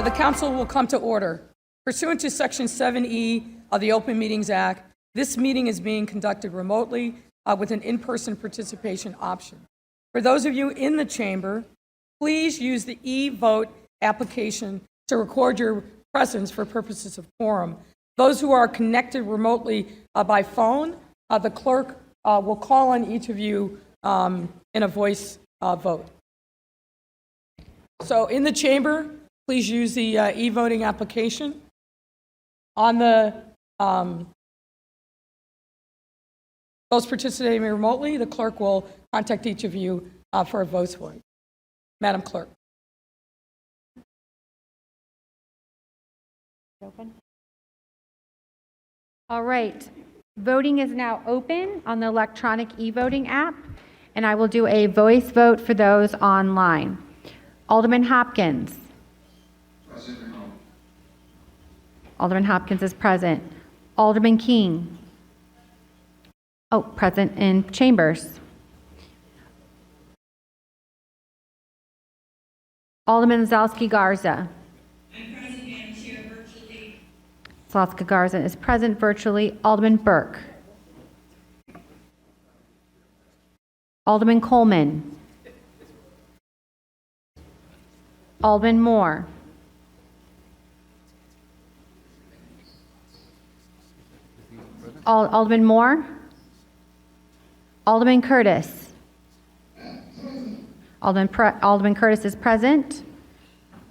The council will come to order. Pursuant to Section 7E of the Open Meetings Act, this meeting is being conducted remotely with an in-person participation option. For those of you in the chamber, please use the e-vote application to record your presence for purposes of quorum. Those who are connected remotely by phone, the clerk will call on each of you in a voice vote. So in the chamber, please use the e-voting application. On the those participating remotely, the clerk will contact each of you for a voice vote. Madam Clerk. Open. All right. Voting is now open on the electronic e-voting app, and I will do a voice vote for those online. Alderman Hopkins. Alderman Hopkins is present. Alderman King. Oh, present in chambers. Alderman Zalski Garza. I'm present, Madam Chair, virtually. Zalski Garza is present virtually. Alderman Burke. Alderman Coleman. Alderman Moore. Alderman Moore. Alderman Curtis. Alderman Curtis is present.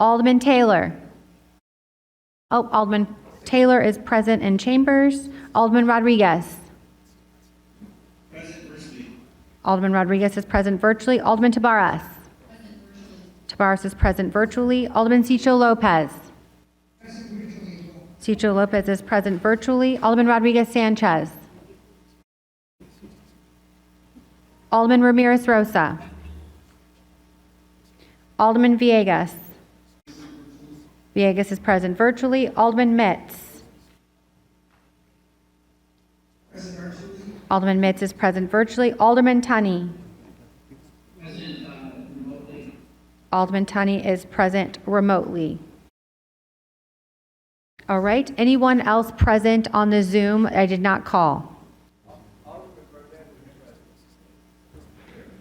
Alderman Taylor. Oh, Alderman Taylor is present in chambers. Alderman Rodriguez. Present virtually. Alderman Rodriguez is present virtually. Alderman Tabarrez. Tabarrez is present virtually. Alderman Cicho Lopez. Cicho Lopez is present virtually. Alderman Rodriguez Sanchez. Alderman Ramirez Rosa. Alderman Villegas. Villegas is present virtually. Alderman Mitz. Alderman Mitz is present virtually. Alderman Tunney. Remotely. Alderman Tunney is present remotely. All right. Anyone else present on the Zoom I did not call?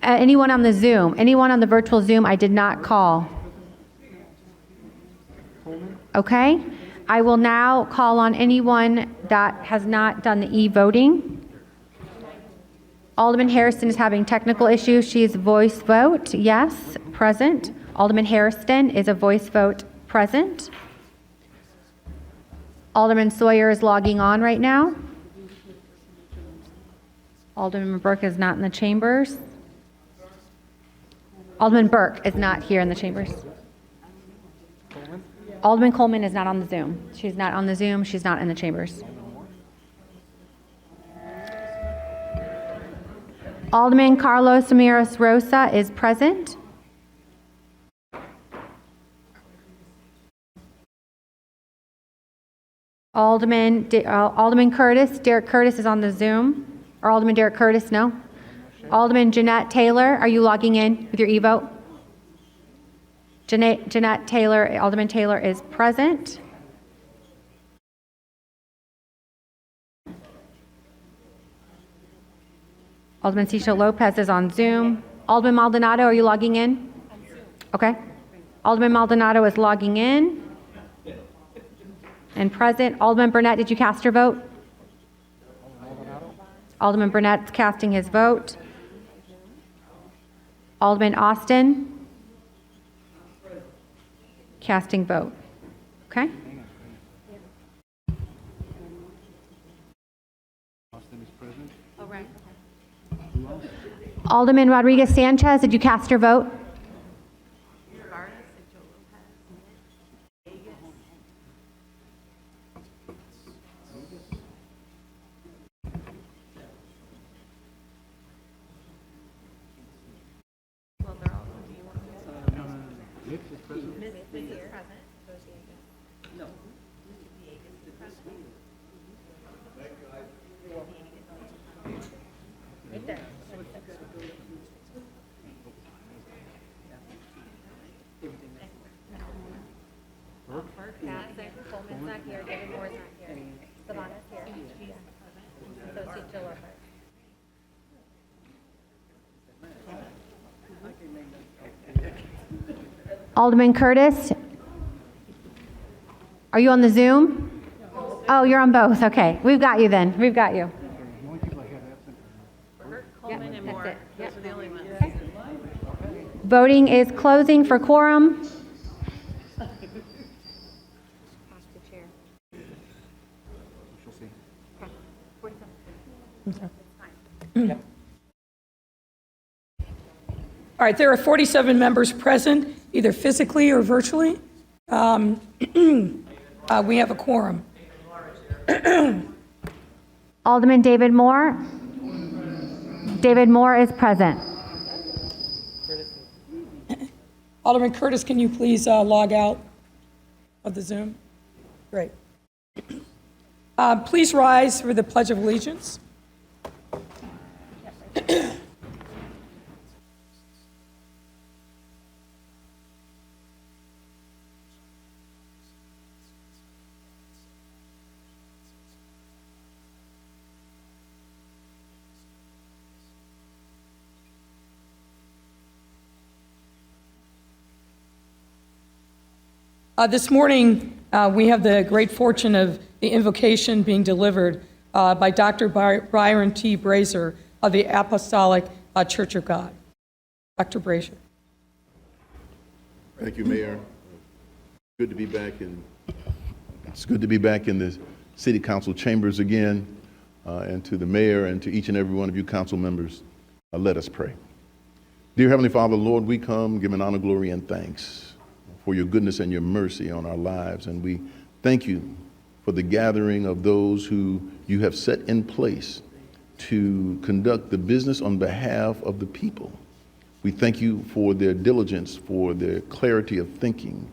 Anyone on the Zoom? Anyone on the virtual Zoom I did not call? Okay. I will now call on anyone that has not done the e-voting. Alderman Harrison is having technical issues. She is voice vote, yes, present. Alderman Harrison is a voice vote, present. Alderman Sawyer is logging on right now. Alderman Burke is not in the chambers. Alderman Burke is not here in the chambers. Alderman Coleman is not on the Zoom. She's not on the Zoom. She's not in the chambers. Alderman Carlos Ramirez Rosa is present. Alderman Curtis, Derek Curtis is on the Zoom. Or Alderman Derek Curtis, no? Alderman Jeanette Taylor, are you logging in with your e-vote? Jeanette Taylor, Alderman Taylor is present. Alderman Cicho Lopez is on Zoom. Alderman Maldonado, are you logging in? Okay. Alderman Maldonado is logging in and present. Alderman Burnett, did you cast your vote? Alderman Burnett's casting his vote. Alderman Austin, casting vote. Okay. Austin is present. Oh, right. Alderman Rodriguez Sanchez, did you cast your vote? Coleman's not here, David Moore's not here, Savannah's here. So is Jill Lockhart. Alderman Curtis, are you on the Zoom? Oh, you're on both, okay. We've got you then, we've got you. Coleman and Moore. Those are the only ones. Voting is closing for quorum. All right, there are 47 members present, either physically or virtually. We have a quorum. Alderman David Moore. David Moore is present. Alderman Curtis, can you please log out of the Zoom? Great. Please rise for the Pledge of Allegiance. This morning, we have the great fortune of the invocation being delivered by Dr. Byron T. Brazier of the Apostolic Church of God. Dr. Brazier. Thank you, Mayor. Good to be back it's good to be back in the City Council chambers again, and to the Mayor and to each and every one of you council members, let us pray. Dear Heavenly Father, Lord, we come giving honor, glory, and thanks for your goodness and your mercy on our lives. And we thank you for the gathering of those who you have set in place to conduct the business on behalf of the people. We thank you for their diligence, for their clarity of thinking.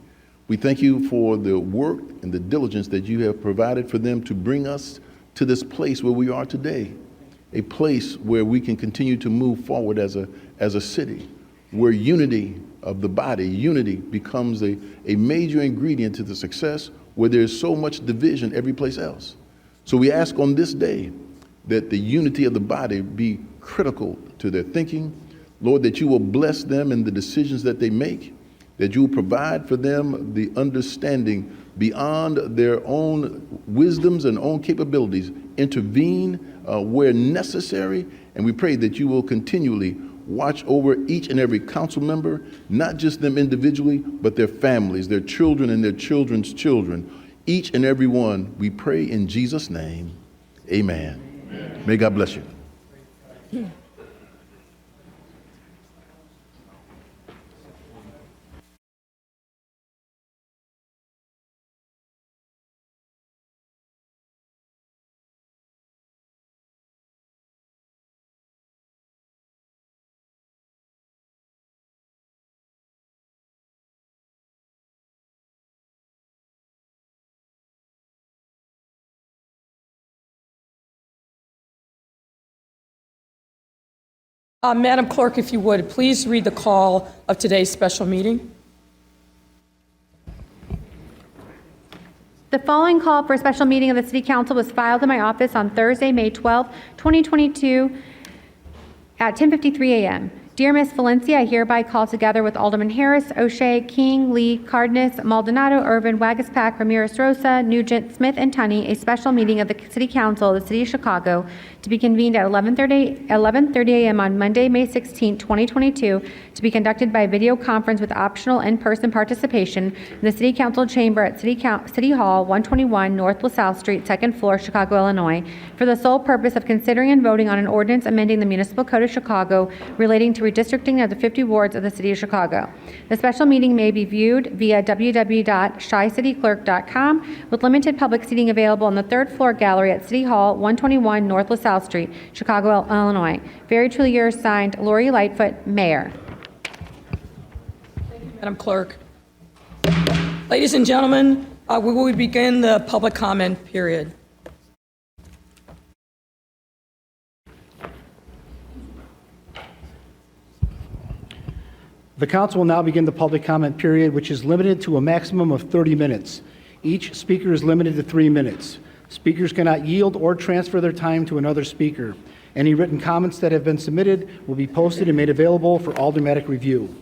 We thank you for the work and the diligence that you have provided for them to bring us to this place where we are today, a place where we can continue to move forward as a city, where unity of the body, unity becomes a major ingredient to the success, where there's so much division every place else. So we ask on this day that the unity of the body be critical to their thinking. Lord, that you will bless them in the decisions that they make, that you will provide for them the understanding beyond their own wisdoms and own capabilities, intervene where necessary, and we pray that you will continually watch over each and every council member, not just them individually, but their families, their children, and their children's children. Each and every one, we pray in Jesus' name. Amen. Amen. May God bless you. Madam Clerk, if you would, please read the call of today's special meeting. The following call for a special meeting of the City Council was filed in my office on Thursday, May 12, 2022 at 10:53 a.m. Dear Ms. Valencia, I hereby call together with Alderman Harris, O'Shea, King, Lee, Cardenas, Maldonado, Irvin, Wagaspack, Ramirez Rosa, Nugent, Smith, and Tunney, a special meeting of the City Council of the City of Chicago to be convened at 11:30 a.m. on Monday, May 16, 2022, to be conducted by video conference with optional in-person participation in the City Council chamber at City Hall, 121 North LaSalle Street, 2nd floor, Chicago, Illinois, for the sole purpose of considering and voting on an ordinance amending the Municipal Code of Chicago relating to redistricting of the 50 wards of the City of Chicago. The special meeting may be viewed via www.shycityclerk.com with limited public seating available on the 3rd floor gallery at City Hall, 121 North LaSalle Street, Chicago, Illinois. Very truly yours, signed, Lori Lightfoot, Mayor. Madam Clerk. Ladies and gentlemen, we will begin the public comment period. The council will now begin the public comment period, which is limited to a maximum of 30 minutes. Each speaker is limited to 3 minutes. Speakers cannot yield or transfer their time to another speaker. Any written comments that have been submitted will be posted and made available for automatic review.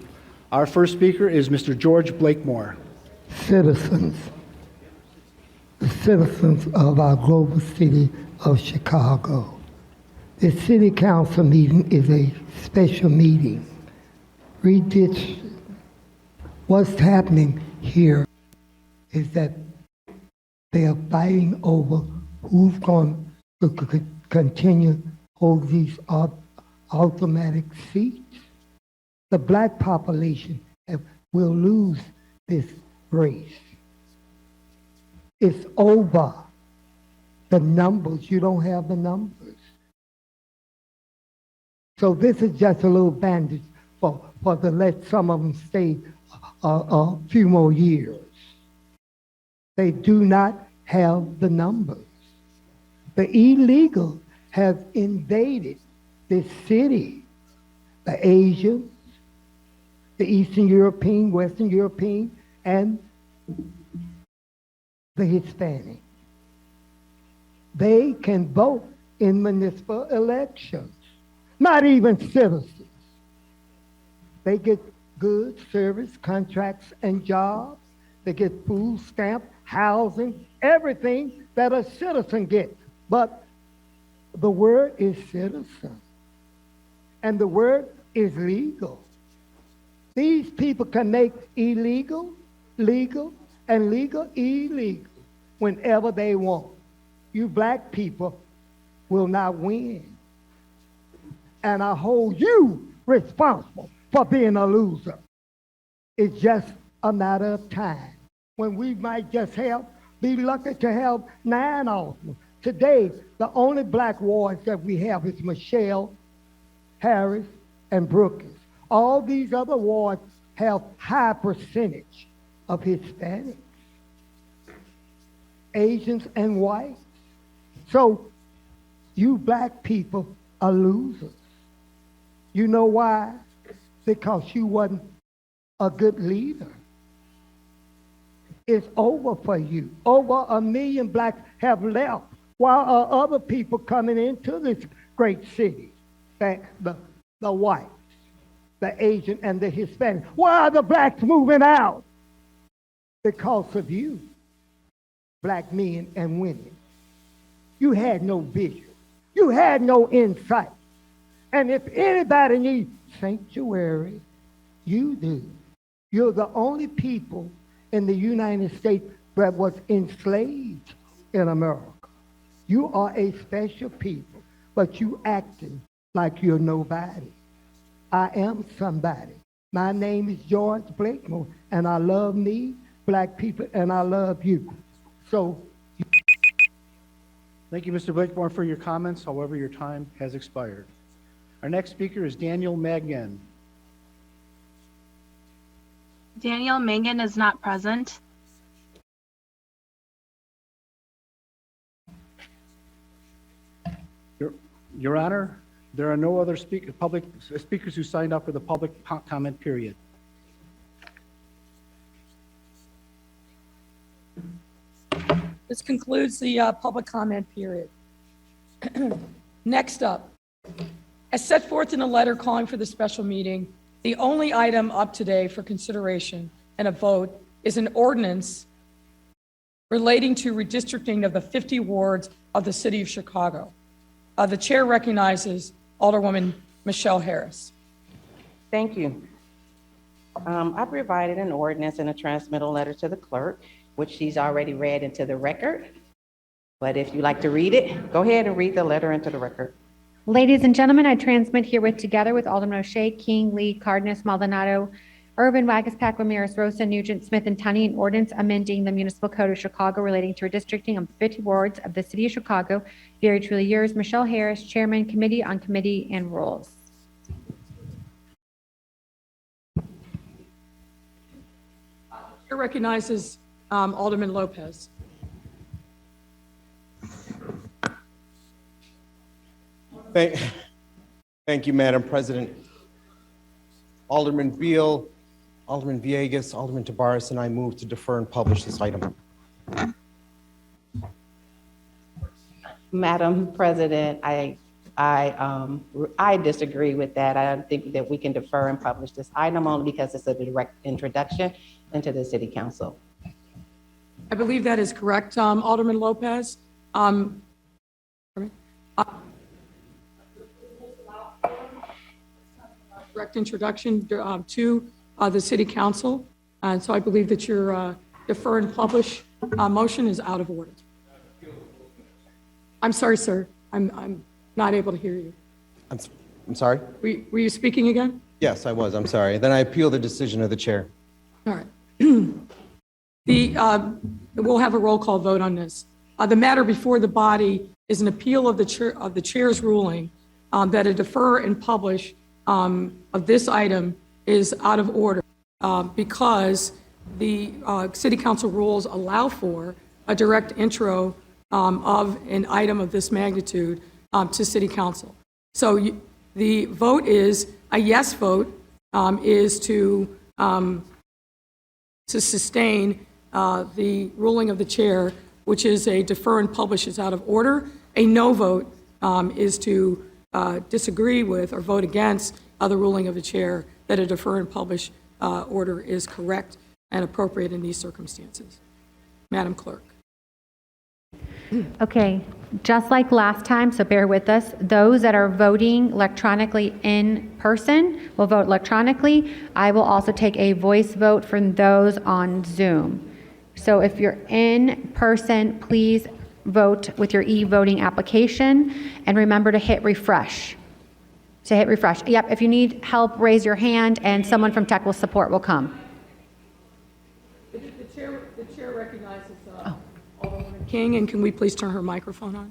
Our first speaker is Mr. George Blakemore. Citizens, the citizens of our global city of Chicago. This city council meeting is a special meeting. What's happening here is that they are fighting over who's going to continue hold these automatic seats. The black population will lose this race. It's over. The numbers, you don't have the numbers. So this is just a little bandage for to let some of them stay a few more years. They do not have the numbers. The illegal have invaded this city. The Asians, the Eastern European, Western European, and the Hispanic. They can vote in municipal elections, not even citizens. They get goods, service, contracts, and jobs. They get food stamp, housing, everything that a citizen gets. But the word is citizen, and the word is legal. These people can make illegal, legal, and legal illegal whenever they want. You black people will not win. And I hold you responsible for being a loser. It's just a matter of time when we might just be lucky to have 9 officers. Today, the only black wards that we have is Michelle, Harris, and Brookings. All these other wards have high percentage of Hispanics, Asians, and whites. So you black people are losers. You know why? Because you wasn't a good leader. It's over for you. Over 1 million blacks have left, while other people coming into this great city, the whites, the Asian, and the Hispanic. Why are the blacks moving out? Because of you, black men and women. You had no vision. You had no insight. And if anybody needs sanctuary, you do. You're the only people in the United States that was enslaved in America. You are a special people, but you acting like you're nobody. I am somebody. My name is George Blakemore, and I love me, black people, and I love you. So. Thank you, Mr. Blakemore, for your comments. However, your time has expired. Our next speaker is Daniel Magnan. Daniel Mangan is not present. Your Honor, there are no other public speakers who signed up for the public comment period. This concludes the public comment period. Next up, as set forth in the letter calling for the special meeting, the only item up today for consideration and a vote is an ordinance relating to redistricting of the 50 wards of the city of Chicago. The chair recognizes Alderwoman Michelle Harris. Thank you. I provided an ordinance and a transmittal letter to the clerk, which she's already read into the record. But if you'd like to read it, go ahead and read the letter into the record. Ladies and gentlemen, I transmit herewith together with Alderman O'Shea, King, Lee, Cardenas, Maldonado, Urban, Wagaspack, Ramirez, Rosa, Nugent, Smith, and Tunney, an ordinance amending the municipal code of Chicago relating to redistricting of 50 wards of the city of Chicago. Very truly yours, Michelle Harris, Chairman, Committee on Committee and Rules. Chair recognizes Alderman Lopez. Thank you, Madam President. Alderman Beal, Alderman Villegas, Alderman Tabarez, and I move to defer and publish this item. Madam President, I disagree with that. I think that we can defer and publish this item only because it's a direct introduction into the city council. I believe that is correct, Alderman Lopez. Direct introduction to the city council. And so I believe that your defer and publish motion is out of order. I'm sorry, sir. I'm not able to hear you. I'm sorry? Were you speaking again? Yes, I was. I'm sorry. Then I appeal the decision of the chair. All right. We'll have a roll call vote on this. The matter before the body is an appeal of the chair's ruling that a defer and publish of this item is out of order because the city council rules allow for a direct intro of an item of this magnitude to city council. So the vote is, a yes vote is to sustain the ruling of the chair, which is a defer and publish is out of order. A no vote is to disagree with or vote against the ruling of the chair that a defer and publish order is correct and appropriate in these circumstances. Madam Clerk. Okay, just like last time, so bear with us. Those that are voting electronically in person will vote electronically. I will also take a voice vote from those on Zoom. So if you're in person, please vote with your e-voting application and remember to hit refresh. Yep, if you need help, raise your hand and someone from technical support will come. The chair recognizes Alderwoman King, and can we please turn her microphone on?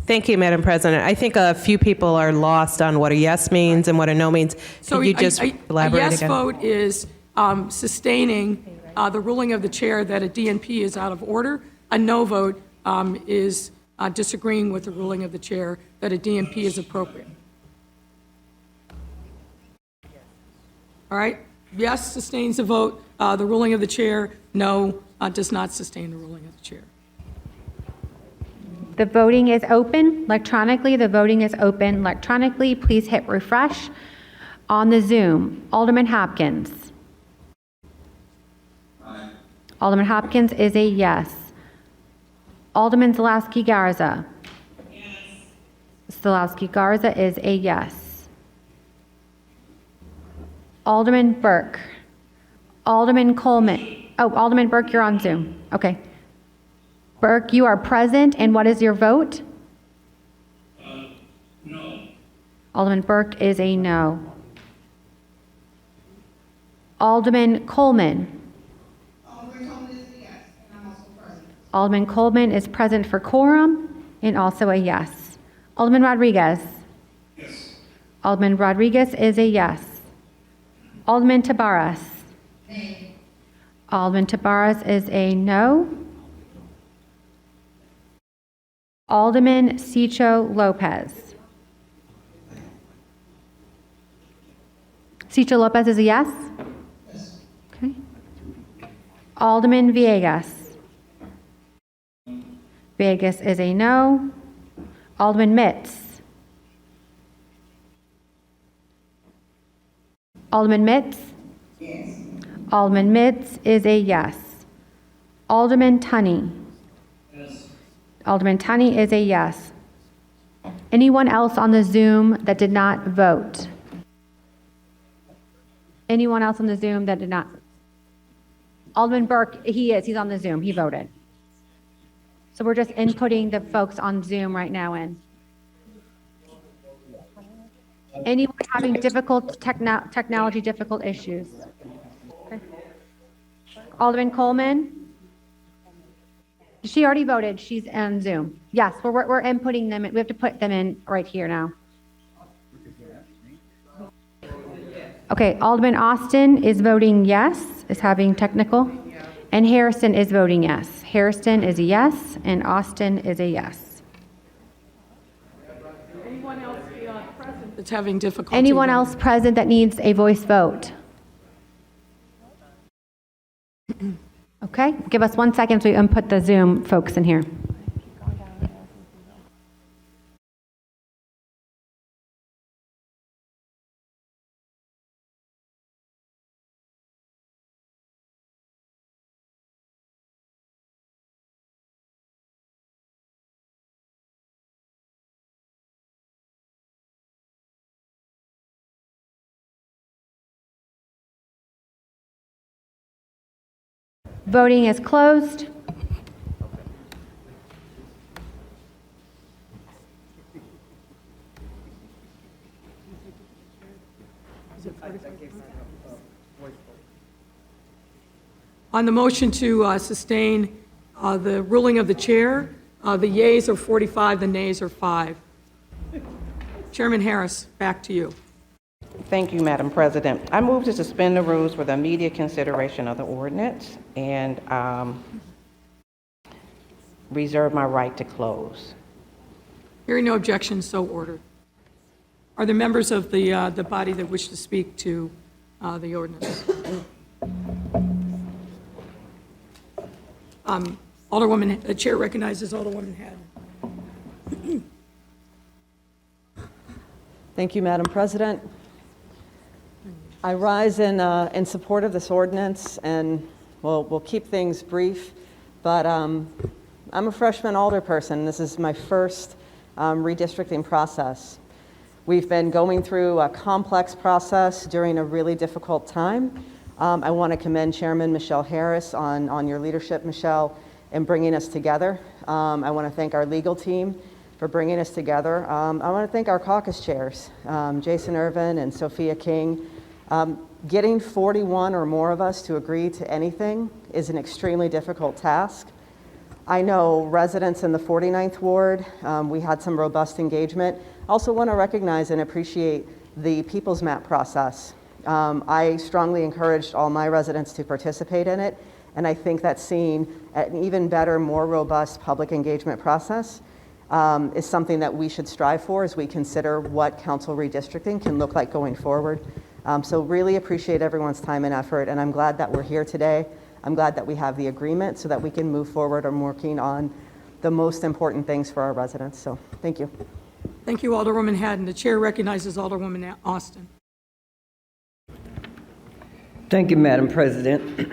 Thank you, Madam President. I think a few people are lost on what a yes means and what a no means. So Could you just elaborate a yes again? vote is sustaining the ruling of the chair that a DNP is out of order. A no vote is disagreeing with the ruling of the chair that a DNP is appropriate. All right? Yes sustains the vote, the ruling of the chair. No does not sustain the ruling of the chair. The voting is open electronically. The voting is open electronically. Please hit refresh on the Zoom. Alderman Hopkins. Aye. Alderman Hopkins is a yes. Alderman Zalowski Garza. Yes. Zalowski Garza is a yes. Alderman Burke. Alderman Coleman. Oh, Alderman Burke, you're on Zoom. Okay. Burke, you are present, and what is your vote? No. Alderman Burke is a no. Alderman Coleman. Alderman Coleman is a yes, and I'm also present. Alderman Coleman is present for quorum and also a yes. Alderman Rodriguez. Yes. Alderman Rodriguez is a yes. Alderman Tabarez. Nay. Alderman Tabarez is a no. Alderman Cicho Lopez. Cicho Lopez is a yes? Yes. Okay. Alderman Villegas. Villegas is a no. Alderman Mitz. Alderman Mitz? Yes. Alderman Mitz is a yes. Alderman Tunney. Yes. Alderman Tunney is a yes. Anyone else on the Zoom that did not vote? Anyone else on the Zoom that did not? Alderman Burke, he's on the Zoom, he voted. So we're just inputting the folks on Zoom right now in. Anyone having difficult technology difficult issues? Okay. Alderman Coleman? She already voted. She's on Zoom. Yes, we're inputting them. We have to put them in right here now. Okay, Alderman Austin is voting yes, is having technical. And Harrison is voting yes. Harrison is a yes, and Austin is a yes. Anyone else present that's having difficulty. Anyone voting. else present that needs a voice vote? Okay, give us 1 second so we input the Zoom folks in here. Voting is closed. On the motion to sustain the ruling of the chair, the yeas are 45, the nays are 5. Chairman Harris, back to you. Thank you, Madam President. I move to suspend the rules for the immediate consideration of the ordinance and reserve my right to close. Hearing no objections, so ordered. Are there members of the body that wish to speak to the ordinance? Alderwoman, the chair recognizes Alderwoman Haddon. Thank you, Madam President. I rise in support of this ordinance, and we'll keep things brief, but I'm a freshman alderperson. This is my first redistricting process. We've been going through a complex process during a really difficult time. I want to commend Chairman Michelle Harris on your leadership, Michelle, in bringing us together. I want to thank our legal team for bringing us together. I want to thank our caucus chairs, Jason Irvin and Sophia King. Getting 41 or more of us to agree to anything is an extremely difficult task. I know residents in the 49th Ward, we had some robust engagement. I also want to recognize and appreciate the People's Map process. I strongly encouraged all my residents to participate in it, and I think that seeing an even better, more robust public engagement process is something that we should strive for as we consider what council redistricting can look like going forward. So really appreciate everyone's time and effort, and I'm glad that we're here today. I'm glad that we have the agreement so that we can move forward on working on the most important things for our residents. So thank you. Thank you, Alderwoman Haddon. The chair recognizes Alderwoman Austin. Thank you, Madam President.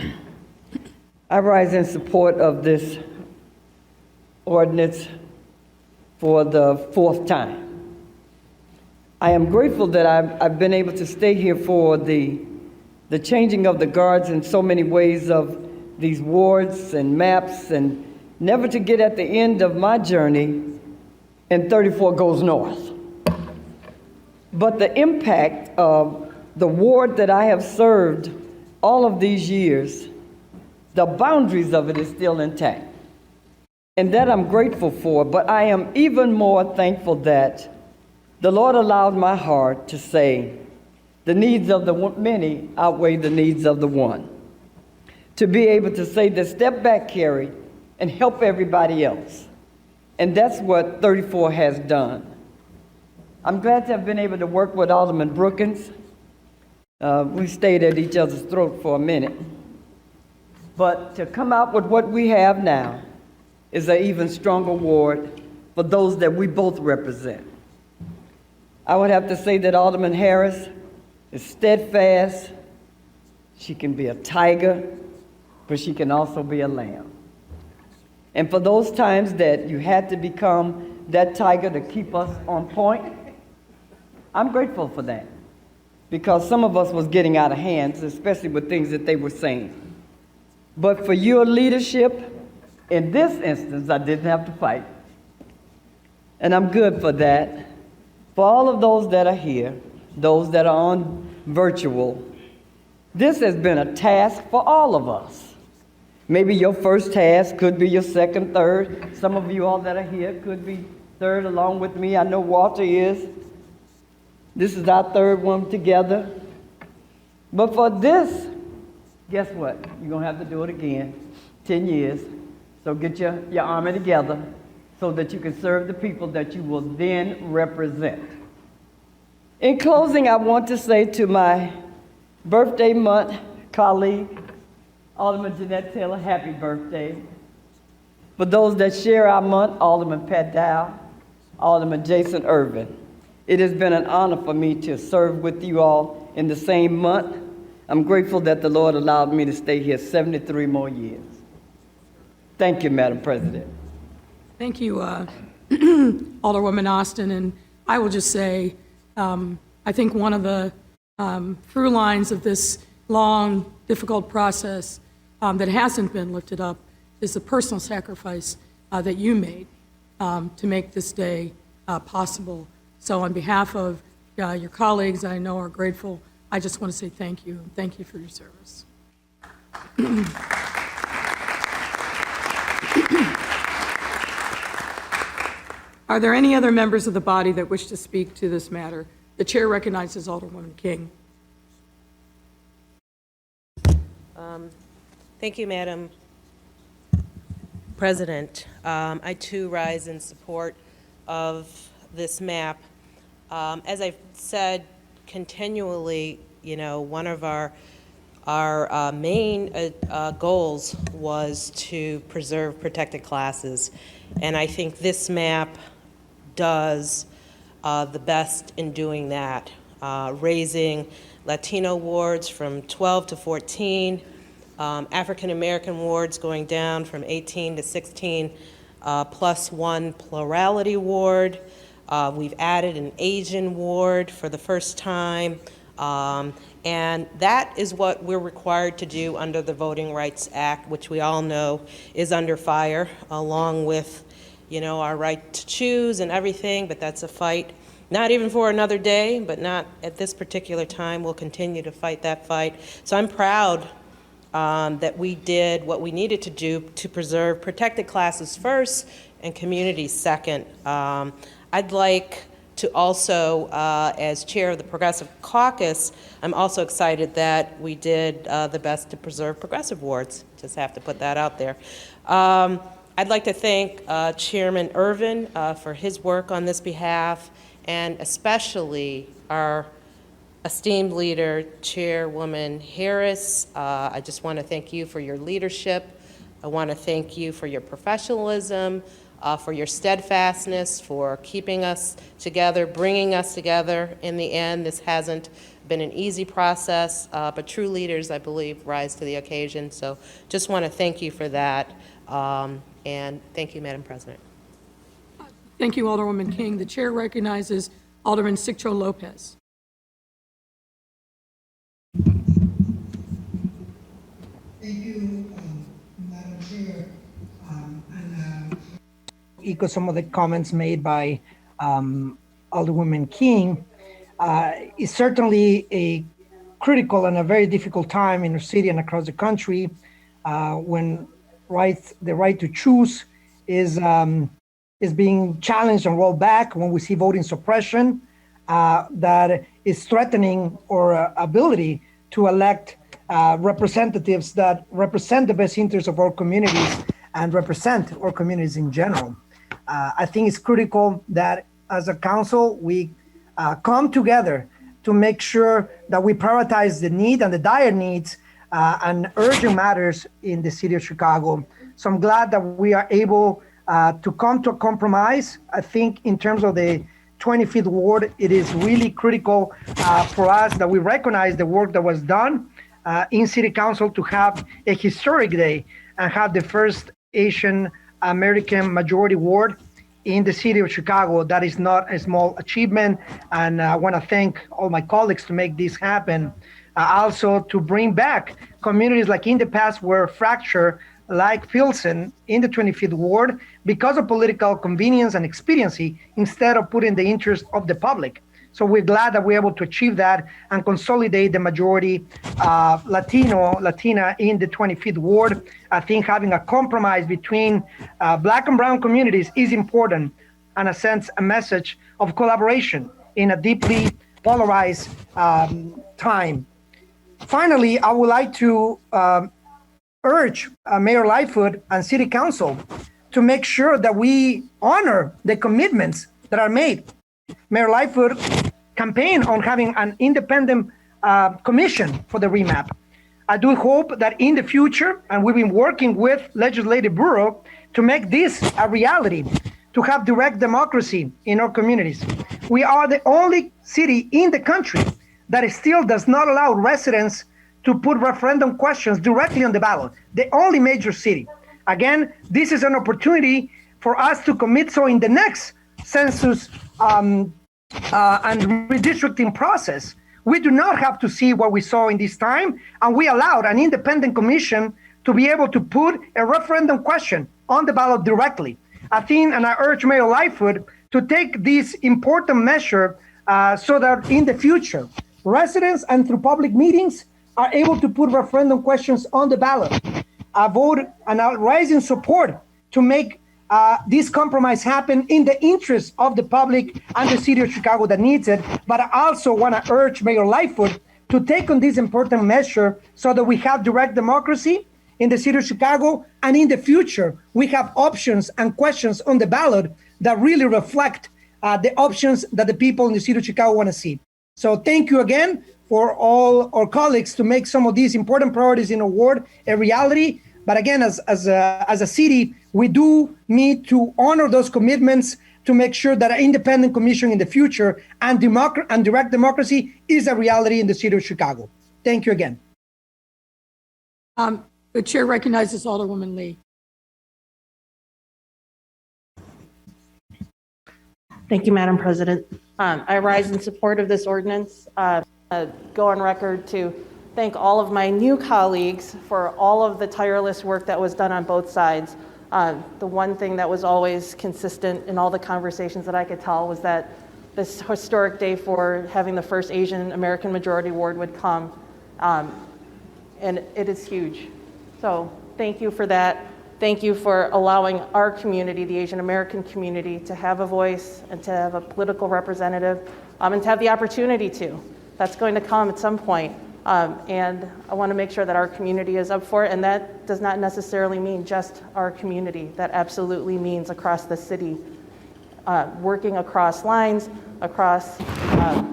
I rise in support of this ordinance for the 4th time. I am grateful that I've been able to stay here for the changing of the guards in so many ways of these wards and maps, and never to get at the end of my journey and 34 goes north. But the impact of the ward that I have served all of these years, the boundaries of it is still intact. And that I'm grateful for, but I am even more thankful that the Lord allowed my heart to say, the needs of the many outweigh the needs of the one. To be able to say that step back, Carrie, and help everybody else. And that's what 34 has done. I'm glad to have been able to work with Alderman Brookins. We stayed at each other's throat for a minute. But to come out with what we have now is an even stronger ward for those that we both represent. I would have to say that Alderman Harris is steadfast. She can be a tiger, but she can also be a lamb. And for those times that you had to become that tiger to keep us on point, I'm grateful for that, because some of us was getting out of hand, especially with things that they were saying. But for your leadership, in this instance, I didn't have to fight. And I'm good for that. For all of those that are here, those that are on virtual, this has been a task for all of us. Maybe your first task could be your second, third. Some of you all that are here could be third along with me. I know Walter is. This is our third one together. But for this, guess what? You're going to have to do it again. 10 years. So get your army together so that you can serve the people that you will then represent. In closing, I want to say to my birthday month colleague, Alderman Jeanette Taylor, happy birthday. For those that share our month, Alderman Pat Dow, Alderman Jason Irvin. It has been an honor for me to serve with you all in the same month. I'm grateful that the Lord allowed me to stay here 73 more years. Thank you, Madam President. Thank you, Alderwoman Austin. And I will just say, I think one of the through lines of this long, difficult process that hasn't been lifted up is the personal sacrifice that you made to make this day possible. So on behalf of your colleagues I know are grateful, I just want to say thank you, and thank you for your service. Are there any other members of the body that wish to speak to this matter? The chair recognizes Alderwoman King. Thank you, Madam President. I too rise in support of this map. As I've said continually, you know, one of our main goals was to preserve protected classes, and I think this map does the best in doing that, raising Latino wards from 12 to 14, African American wards going down from 18 to 16, plus one plurality ward. We've added an Asian ward for the first time, and that is what we're required to do under the Voting Rights Act, which we all know is under fire, along with, you know, our right to choose and everything, but that's a fight, not even for another day, but not at this particular time. We'll continue to fight that fight. So I'm proud that we did what we needed to do to preserve protected classes first and communities second. I'd like to also, as chair of the Progressive Caucus, I'm also excited that we did the best to preserve progressive wards. Just have to put that out there. I'd like to thank Chairman Irvin for his work on this behalf, and especially our esteemed leader, Chairwoman Harris. I just want to thank you for your leadership. I want to thank you for your professionalism, for your steadfastness, for keeping us together, bringing us together. In the end, this hasn't been an easy process, but true leaders, I believe, rise to the occasion. So just want to thank you for that. And thank you, Madam President. Thank you, Alderwoman King. The chair recognizes Alderman Siccho Lopez. Thank you, Madam Chair. Echo some of the comments made by Alderwoman King. It's certainly a critical and a very difficult time in our city and across the country when the right to choose is being challenged and rolled back, when we see voting suppression that is threatening our ability to elect representatives that represent the best interests of our communities and represent our communities in general. I think it's critical that as a council, we come together to make sure that we prioritize the need and the dire needs and urgent matters in the city of Chicago. So I'm glad that we are able to come to a compromise. I think in terms of the 25th Ward, it is really critical for us that we recognize the work that was done in City Council to have a historic day and have the first Asian American majority ward in the city of Chicago. That is not a small achievement, and I want to thank all my colleagues to make this happen. Also to bring back communities like in the past were fractured, like Pilsen in the 25th Ward, because of political convenience and expediency, instead of putting the interest of the public. So we're glad that we're able to achieve that and consolidate the majority Latina in the 25th Ward. I think having a compromise between Black and brown communities is important, and a sense, a message of collaboration in a deeply polarized time. Finally, I would like to urge Mayor Lightfoot and City Council to make sure that we honor the commitments that are made. Mayor Lightfoot campaign on having an independent commission for the remap. I do hope that in the future, and we've been working with Legislative Bureau to make this a reality, to have direct democracy in our communities. We are the only city in the country that still does not allow residents to put referendum questions directly on the ballot, the only major city. Again, this is an opportunity for us to commit so in the next census and redistricting process, we do not have to see what we saw in this time, and we allowed an independent commission to be able to put a referendum question on the ballot directly. I think, and I urge Mayor Lightfoot to take this important measure so that in the future, residents and through public meetings are able to put referendum questions on the ballot. I vote and I rise in support to make this compromise happen in the interest of the public and the city of Chicago that needs it. But I also want to urge Mayor Lightfoot to take on this important measure so that we have direct democracy in the city of Chicago, and in the future, we have options and questions on the ballot that really reflect the options that the people in the city of Chicago want to see. So thank you again for all our colleagues to make some of these important priorities in our ward a reality. But again, as a city, we do need to honor those commitments to make sure that an independent commission in the future and direct democracy is a reality in the city of Chicago. Thank you again. The chair recognizes Alderwoman Lee. Thank you, Madam President. I rise in support of this ordinance. Go on record to thank all of my new colleagues for all of the tireless work that was done on both sides. The one thing that was always consistent in all the conversations that I could tell was that this historic day for having the first Asian American majority ward would come. And it is huge. So thank you for that. Thank you for allowing our community, the Asian American community, to have a voice and to have a political representative and to have the opportunity to. That's going to come at some point. And I want to make sure that our community is up for it. And that does not necessarily mean just our community. That absolutely means across the city, working across lines, across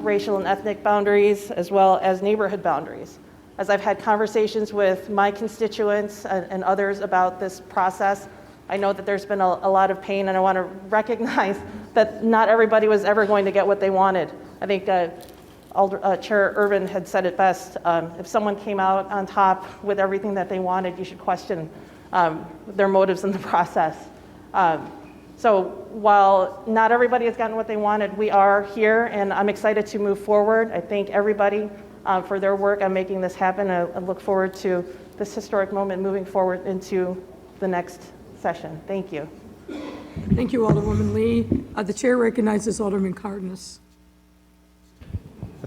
racial and ethnic boundaries, as well as neighborhood boundaries. As I've had conversations with my constituents and others about this process, I know that there's been a lot of pain, and I want to recognize that not everybody was ever going to get what they wanted. I think Chair Irvin had said it best. If someone came out on top with everything that they wanted, you should question their motives in the process. So while not everybody has gotten what they wanted, we are here, and I'm excited to move forward. I thank everybody for their work on making this happen. I look forward to this historic moment moving forward into the next session. Thank you. Thank you, Alderwoman Lee. The chair recognizes Alderman Cardenas.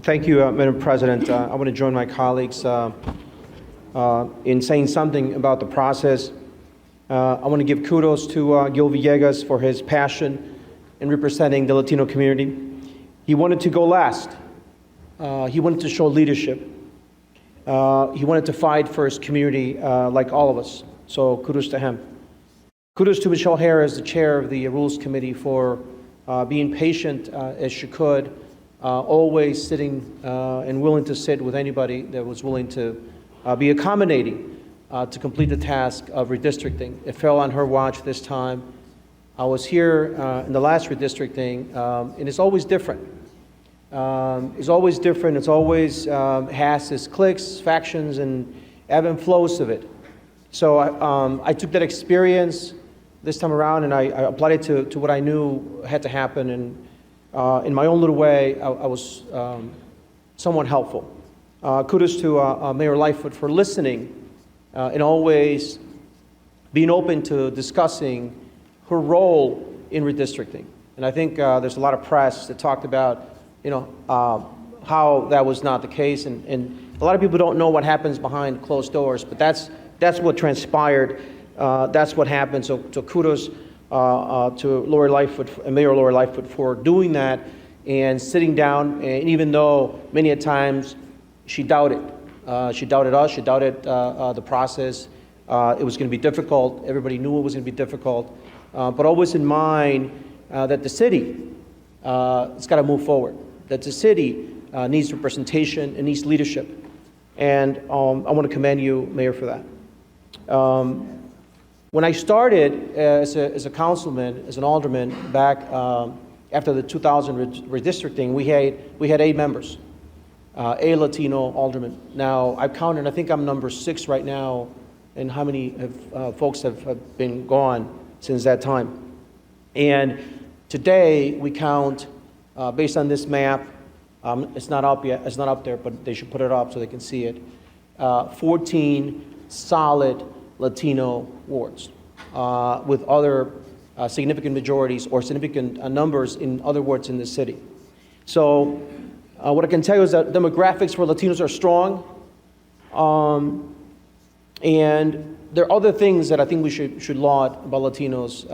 Thank you, Madam President. I want to join my colleagues in saying something about the process. I want to give kudos to Gil Villegas for his passion in representing the Latino community. He wanted to go last. He wanted to show leadership. He wanted to fight for his community like all of us. So kudos to him. Kudos to Michelle Harris, the chair of the Rules Committee, for being patient as she could, always sitting and willing to sit with anybody that was willing to be accommodating to complete the task of redistricting. It fell on her watch this time. I was here in the last redistricting, and it's always different. It's always different. It's always has its cliques, factions, and ebb and flows of it. So I took that experience this time around, and I applied it to what I knew had to happen. And in my own little way, I was somewhat helpful. Kudos to Mayor Lightfoot for listening and always being open to discussing her role in redistricting. And I think there's a lot of press that talked about how that was not the case, and a lot of people don't know what happens behind closed doors, but that's what transpired. That's what happened. So kudos to Lori Lightfoot, Mayor Lori Lightfoot, for doing that and sitting down. And even though many a times she doubted us, she doubted the process. It was going to be difficult. Everybody knew it was going to be difficult, but always in mind that the city it's got to move forward. that the city needs representation and needs leadership. And I want to commend you, Mayor, for that. When I started as a councilman, as an alderman, back after the 2000 redistricting, we had 8 members, 8 Latino aldermen. Now, I've counted, I think I'm number 6 right now, and how many folks have been gone since that time. And today, we count, based on this map, it's not up yet, it's not up there, but they should put it up so they can see it, 14 solid Latino wards with other significant majorities or significant numbers in other wards in the city. So what I can tell you is that demographics for Latinos are strong, and there are other things that I think we should laud about Latinos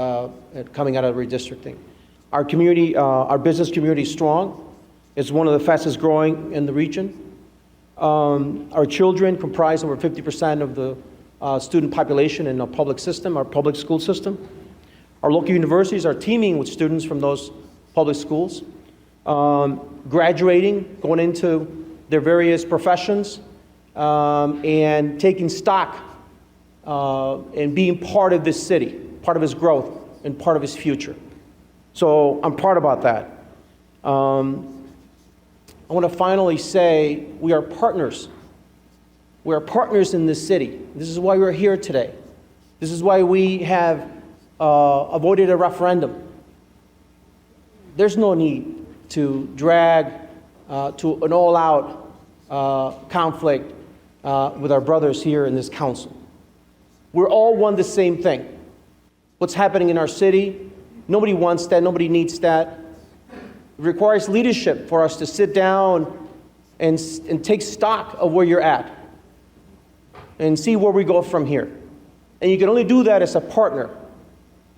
coming out of redistricting. Our community, our business community is strong. It's one of the fastest growing in the region. Our children comprise over 50% of the student population in our public system, our public school system. Our local universities are teaming with students from those public schools, graduating, going into their various professions, and taking stock and being part of this city, part of its growth, and part of its future. So I'm proud about that. I want to finally say we are partners. We are partners in this city. This is why we're here today. This is why we have avoided a referendum. There's no need to drag to an all-out conflict with our brothers here in this council. We're all want the same thing. What's happening in our city, nobody wants that, nobody needs that. It requires leadership for us to sit down and take stock of where you're at and see where we go from here. And you can only do that as a partner,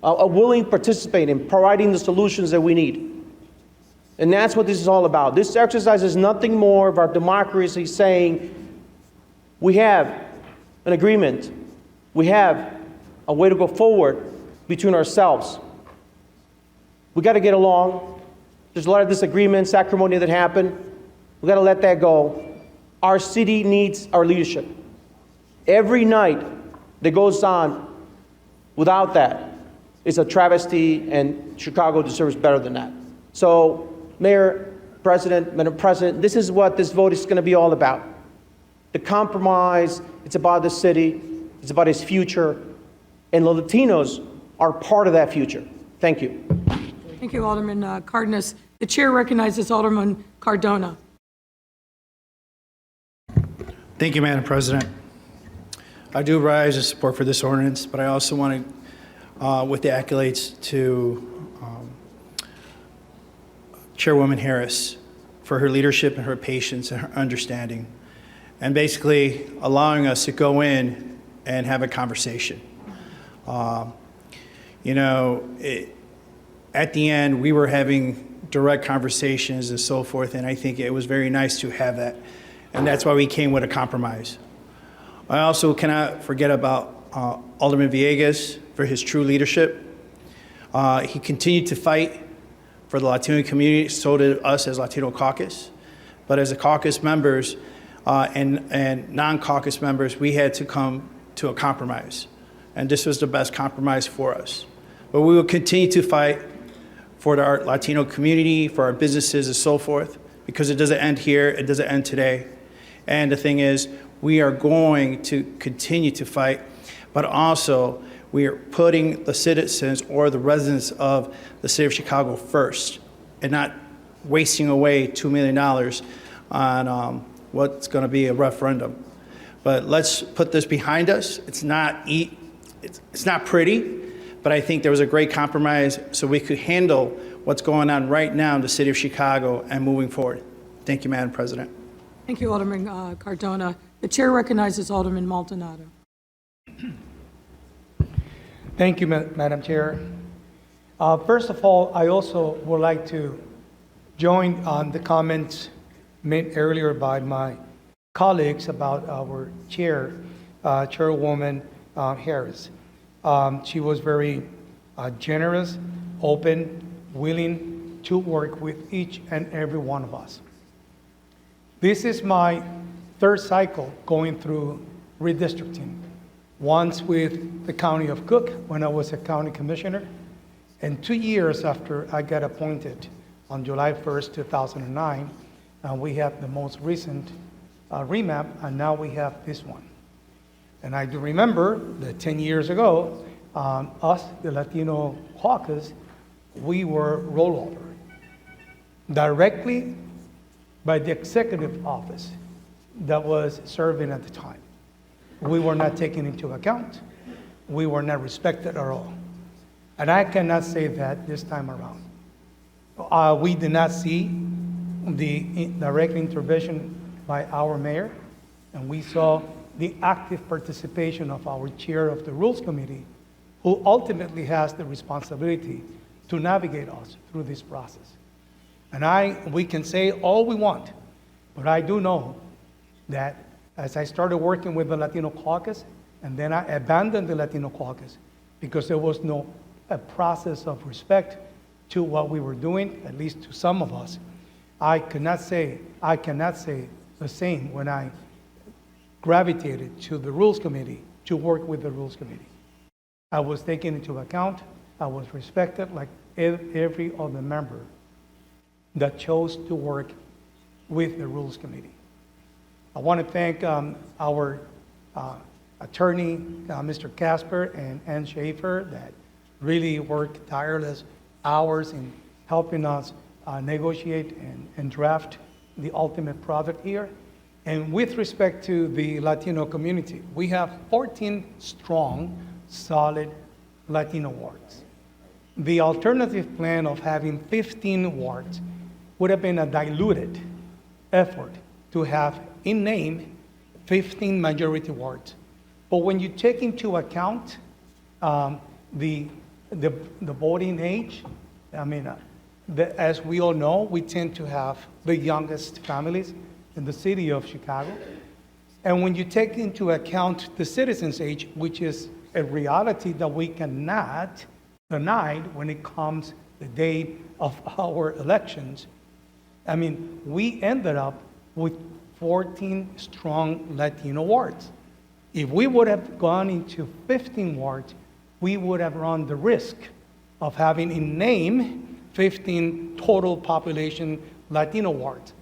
a willing participant in providing the solutions that we need. And that's what this is all about. This exercise is nothing more of our democracy saying we have an agreement, we have a way to go forward between ourselves. We got to get along. There's a lot of disagreements, acrimony that happen. We got to let that go. Our city needs our leadership. Every night that goes on without that is a travesty, and Chicago deserves better than that. So, Mayor, President, Madam President, this is what this vote is going to be all about. The compromise, it's about the city, it's about its future, and the Latinos are part of that future. Thank you. Thank you, Alderman Cardenas. The chair recognizes Alderman Cardona. Thank you, Madam President. I do rise in support for this ordinance, but I also want to, with the accolades to Chairwoman Harris for her leadership and her patience and her understanding, and basically allowing us to go in and have a conversation. At the end, we were having direct conversations and so forth, and I think it was very nice to have that. And that's why we came with a compromise. I also cannot forget about Alderman Villegas for his true leadership. He continued to fight for the Latino community, so did us as Latino caucus. But as a caucus members and non-caucus members, we had to come to a compromise. And this was the best compromise for us. But we will continue to fight for our Latino community, for our businesses and so forth, because it doesn't end here, it doesn't end today. And the thing is, we are going to continue to fight, but also we are putting the citizens or the residents of the city of Chicago first and not wasting away $2 million on what's going to be a referendum. But let's put this behind us. It's not pretty, but I think there was a great compromise so we could handle what's going on right now in the city of Chicago and moving forward. Thank you, Madam President. Thank you, Alderman Cardona. The chair recognizes Alderman Maldonado. Thank you, Madam Chair. First of all, I also would like to join on the comments made earlier by my colleagues about our Chairwoman Harris. She was very generous, open, willing to work with each and every one of us. This is my third cycle going through redistricting. Once with the County of Cook when I was a county commissioner, and 2 years after I got appointed on July 1st, 2009, we have the most recent remap, and now we have this one. And I do remember that 10 years ago, us, the Latino caucus, we were rolled over directly by the executive office that was serving at the time. We were not taken into account. We were not respected at all. And I cannot say that this time around. We did not see the direct intervention by our mayor, and we saw the active participation of our chair of the Rules Committee, who ultimately has the responsibility to navigate us through this process. And we can say all we want, but I do know that as I started working with the Latino caucus, and then I abandoned the Latino caucus because there was no a process of respect to what we were doing, at least to some of us. I cannot say the same when I gravitated to the Rules Committee to work with the Rules Committee. I was taken into account. I was respected like every other member that chose to work with the Rules Committee. I want to thank our attorney, Mr. Casper and Ann Schaefer, that really worked tireless hours in helping us negotiate and draft the ultimate product here. And with respect to the Latino community, we have 14 strong, solid Latino wards. The alternative plan of having 15 wards would have been a diluted effort to have, in name, 15 majority wards. But when you take into account the voting age, I mean, as we all know, we tend to have the youngest families in the city of Chicago. And when you take into account the citizens' age, which is a reality that we cannot deny when it comes the day of our elections, I mean, we ended up with 14 strong Latino wards. If we would have gone into 15 wards, we would have run the risk of having in name 15 total population Latino wards.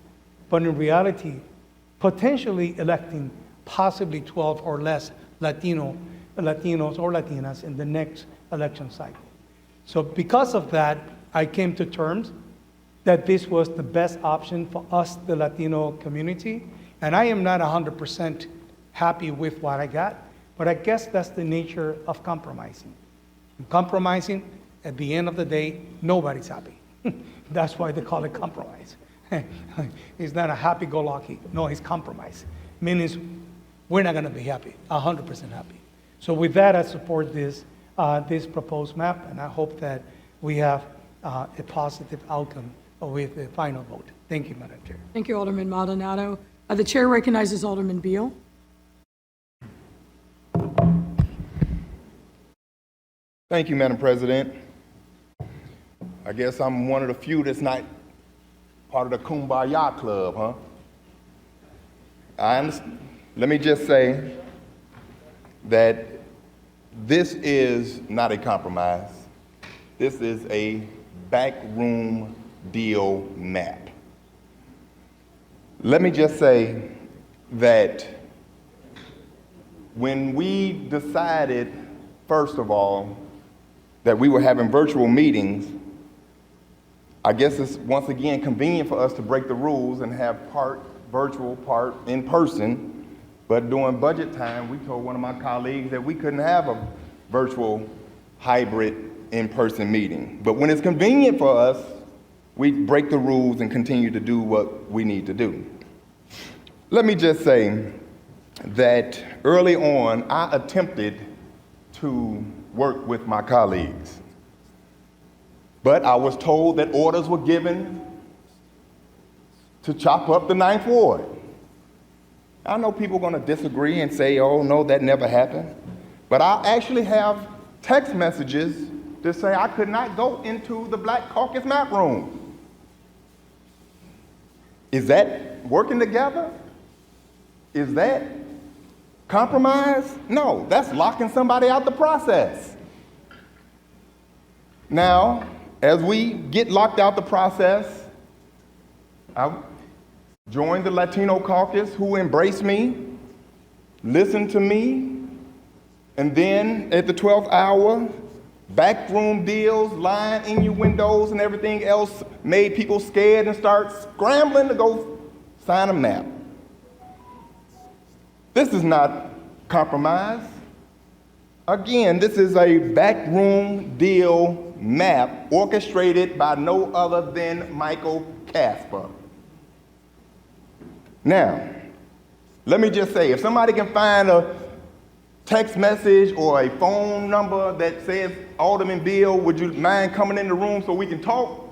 But in reality, potentially electing possibly 12 or less Latinos or Latinas in the next election cycle. So because of that, I came to terms that this was the best option for us, the Latino community. And I am not 100% happy with what I got, but I guess that's the nature of compromising. And compromising, at the end of the day, nobody's happy. That's why they call it compromise. It's not a happy-go-lucky. No, it's compromise. Meaning we're not going to be happy, 100% happy. So with that, I support this proposed map, and I hope that we have a positive outcome with the final vote. Thank you, Madam Chair. Thank you, Alderman Maldonado. The chair recognizes Alderman Beal. Thank you, Madam President. I guess I'm one of the few that's not part of the Kumbaya Club, huh? I understand. Let me just say that this is not a compromise. This is a backroom deal map. Let me just say that when we decided, first of all, that we were having virtual meetings, I guess it's once again convenient for us to break the rules and have part virtual, part in person. But during budget time, we told one of my colleagues that we couldn't have a virtual hybrid in-person meeting. But when it's convenient for us, we break the rules and continue to do what we need to do. Let me just say that early on, I attempted to work with my colleagues. But I was told that orders were given to chop up the 9th Ward. I know people are going to disagree and say, oh, no, that never happened. But I actually have text messages that say I could not go into the Black Caucus map room. Is that working together? Is that compromise? No, that's locking somebody out the process. Now, as we get locked out the process, I joined the Latino caucus who embraced me, listened to me, and then at the 12th hour, backroom deals, lying innuendos, and everything else made people scared and start scrambling to go sign a map. This is not compromise. Again, this is a backroom deal map orchestrated by no other than Michael Casper. Now, let me just say, if somebody can find a text message or a phone number that says, Alderman Bill, would you mind coming in the room so we can talk?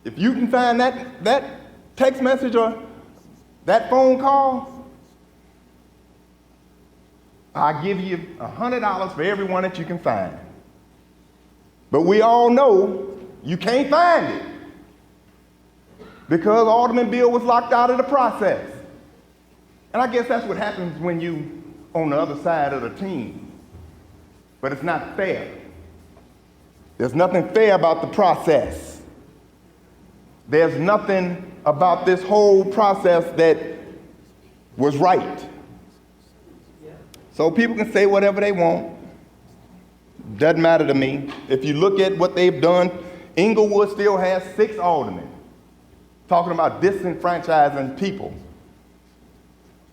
If you can find that text message or that phone call, I'll give you $100 for every one that you can find. But we all know you can't find it because Alderman Bill was locked out of the process. And I guess that's what happens when you on the other side of the team. But it's not fair. There's nothing fair about the process. There's nothing about this whole process that was right. So people can say whatever they want. Doesn't matter to me. If you look at what they've done, Inglewood still has 6 aldermen. Talking about disenfranchising people.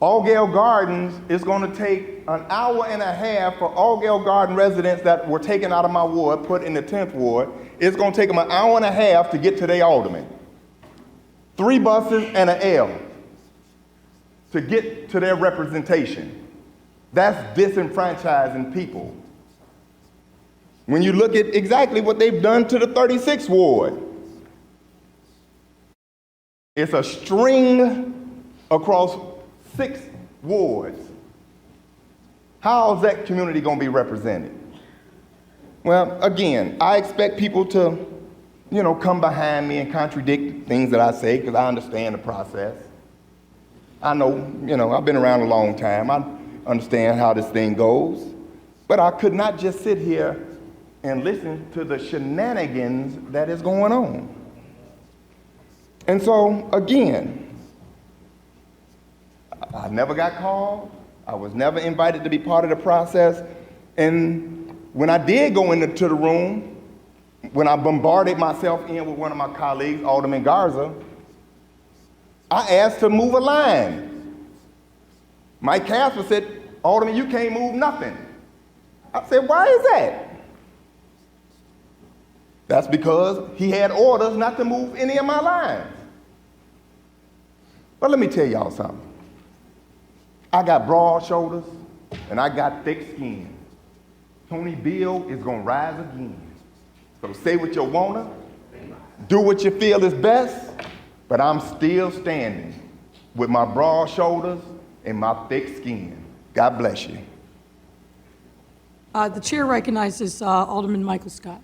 Allgale Gardens is going to take an hour and a half for Allgale Garden residents that were taken out of my ward, put in the 10th ward. It's going to take them an hour and a half to get to their alderman. 3 buses and an L to get to their representation. That's disenfranchising people. When you look at exactly what they've done to the 36th ward, it's a string across 6 wards. How is that community going to be represented? Well, again, I expect people to, come behind me and contradict things that I say because I understand the process. I know, I've been around a long time. I understand how this thing goes. But I could not just sit here and listen to the shenanigans that is going on. And so, again, I never got called. I was never invited to be part of the process. And when I did go into the room, when I bombarded myself in with one of my colleagues, Alderman Garza, I asked to move a line. Mike Casper said, Alderman, you can't move nothing. I said, why is that? That's because he had orders not to move any of my lines. But let me tell y'all something. I got broad shoulders and I got thick skin. Tony Bill is gonna rise again. So say what you wanna, do what you feel is best, but I'm still standing with my broad shoulders and my thick skin. God bless you. The chair recognizes Alderman Michael Scott.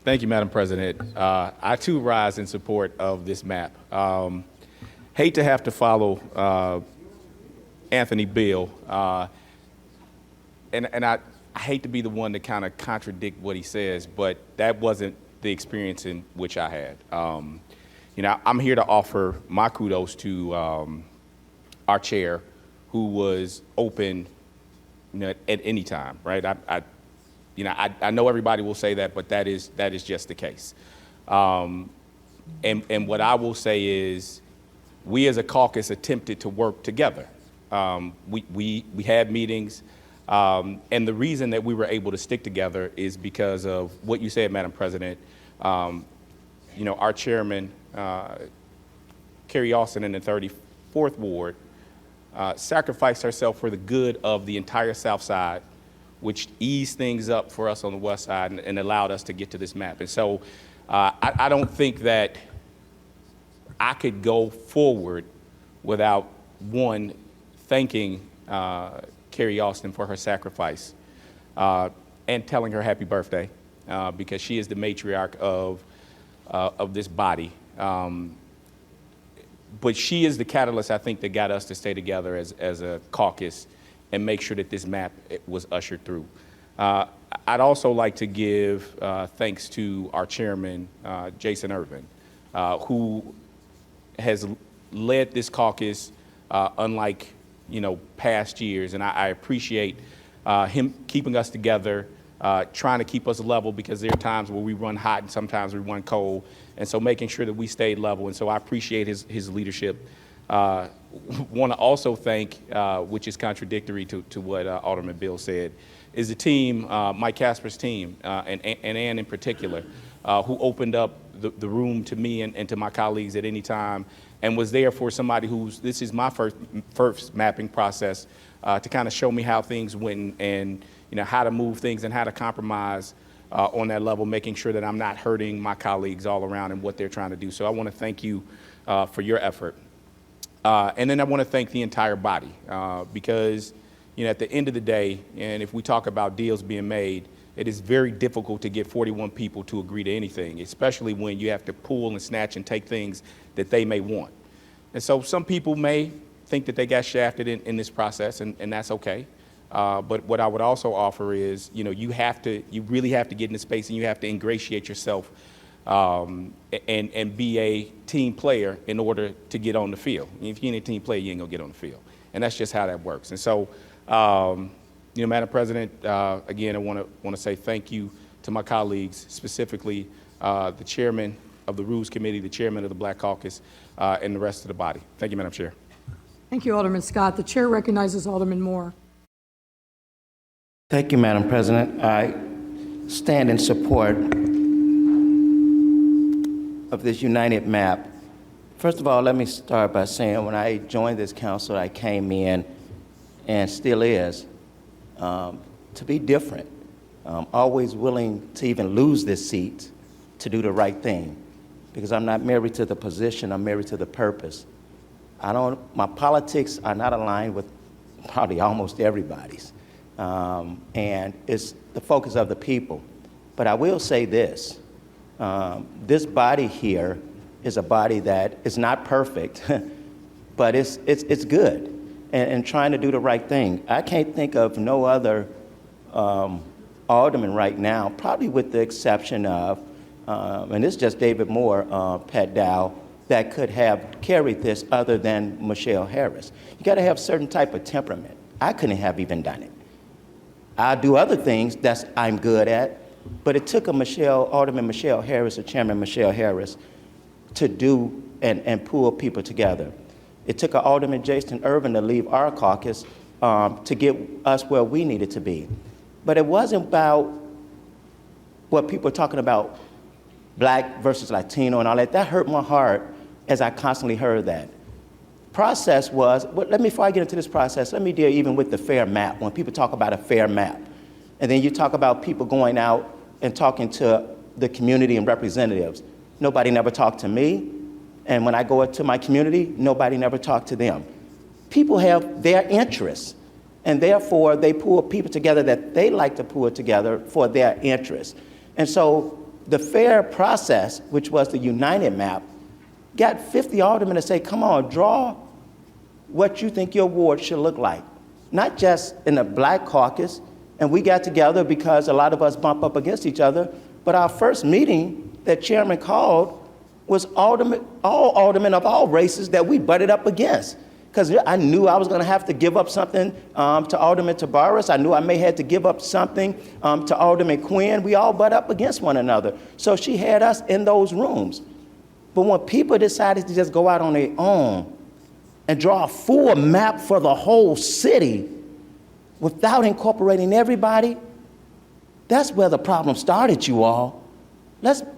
Thank you, Madam President. I too rise in support of this map. Hate to have to follow Anthony Bill, and I hate to be the one to kind of contradict what he says, but that wasn't the experience in which I had. I'm here to offer my kudos to our chair, who was open at any time, right? I know everybody will say that, but that is just the case. And what I will say is, we as a caucus attempted to work together. We had meetings, and the reason that we were able to stick together is because of what you said, Madam President. Our chairman, Carrie Austin in the 34th Ward, sacrificed herself for the good of the entire South Side, which eased things up for us on the West Side and allowed us to get to this map. And so I don't think that I could go forward without, one, thanking Carrie Austin for her sacrifice and telling her happy birthday. because she is the matriarch of this body. But she is the catalyst, I think, that got us to stay together as a caucus and make sure that this map was ushered through. I'd also like to give thanks to our chairman, Jason Irvin, who has led this caucus unlike past years, and I appreciate him keeping us together, trying to keep us level, because there are times where we run hot and sometimes we run cold, and so making sure that we stayed level. And so I appreciate his leadership. Want to also thank, which is contradictory to what Alderman Bill said, is the team, Mike Casper's team, and Ann in particular, who opened up the room to me and to my colleagues at any time, and was there for somebody this is my first mapping process, to kind of show me how things went and how to move things and how to compromise on that level, making sure that I'm not hurting my colleagues all around and what they're trying to do. So I want to thank you for your effort. And then I want to thank the entire body, because at the end of the day, and if we talk about deals being made, it is very difficult to get 41 people to agree to anything, especially when you have to pull and snatch and take things that they may want. And so some people may think that they got shafted in this process, and that's okay. But what I would also offer is, you really have to get in the space and you have to ingratiate yourself and be a team player in order to get on the field. If you ain't a team player, you ain't gonna get on the field. And that's just how that works. And so, Madam President, again, I want to say thank you to my colleagues, specifically the chairman of the Rules Committee, the chairman of the Black Caucus, and the rest of the body. Thank you, Madam Chair. Thank you, Alderman Scott. The chair recognizes Alderman Moore. Thank you, Madam President. I stand in support of this united map. First of all, let me start by saying when I joined this council, I came in, and still is, to be different. Always willing to even lose this seat to do the right thing, because I'm not married to the position, I'm married to the purpose. My politics are not aligned with probably almost everybody's. And it's the focus of the people. But I will say this, this body here is a body that is not perfect, but it's good and trying to do the right thing. I can't think of no other alderman right now, probably with the exception of, and this is just David Moore, Pat Dow, that could have carried this other than Michelle Harris. You gotta have certain type of temperament. I couldn't have even done it. I do other things that I'm good at, but it took Alderman Michelle Harris, or Chairman Michelle Harris, to do and pull people together. It took Alderman Jason Irvin to leave our caucus to get us where we needed to be. But it wasn't about what people are talking about, Black versus Latino and all that. That hurt my heart as I constantly heard that. Process was, before I get into this process, let me deal even with the fair map. When people talk about a fair map, and then you talk about people going out and talking to the community and representatives. Nobody never talked to me, and when I go to my community, nobody never talked to them. People have their interests, and therefore they pull people together that they like to pull together for their interests. And so the fair process, which was the united map, got 50 aldermen to say, come on, draw what you think your ward should look like. Not just in the Black caucus, and we got together because a lot of us bump up against each other, but our first meeting that Chairman called was all aldermen of all races that we butted up against. Because I knew I was gonna have to give up something to Alderman Tabarrus. I knew I may have to give up something to Alderman Quinn. We all butt up against one another. So she had us in those rooms. But when people decided to just go out on their own and draw a full map for the whole city without incorporating everybody, that's where the problem started, you all.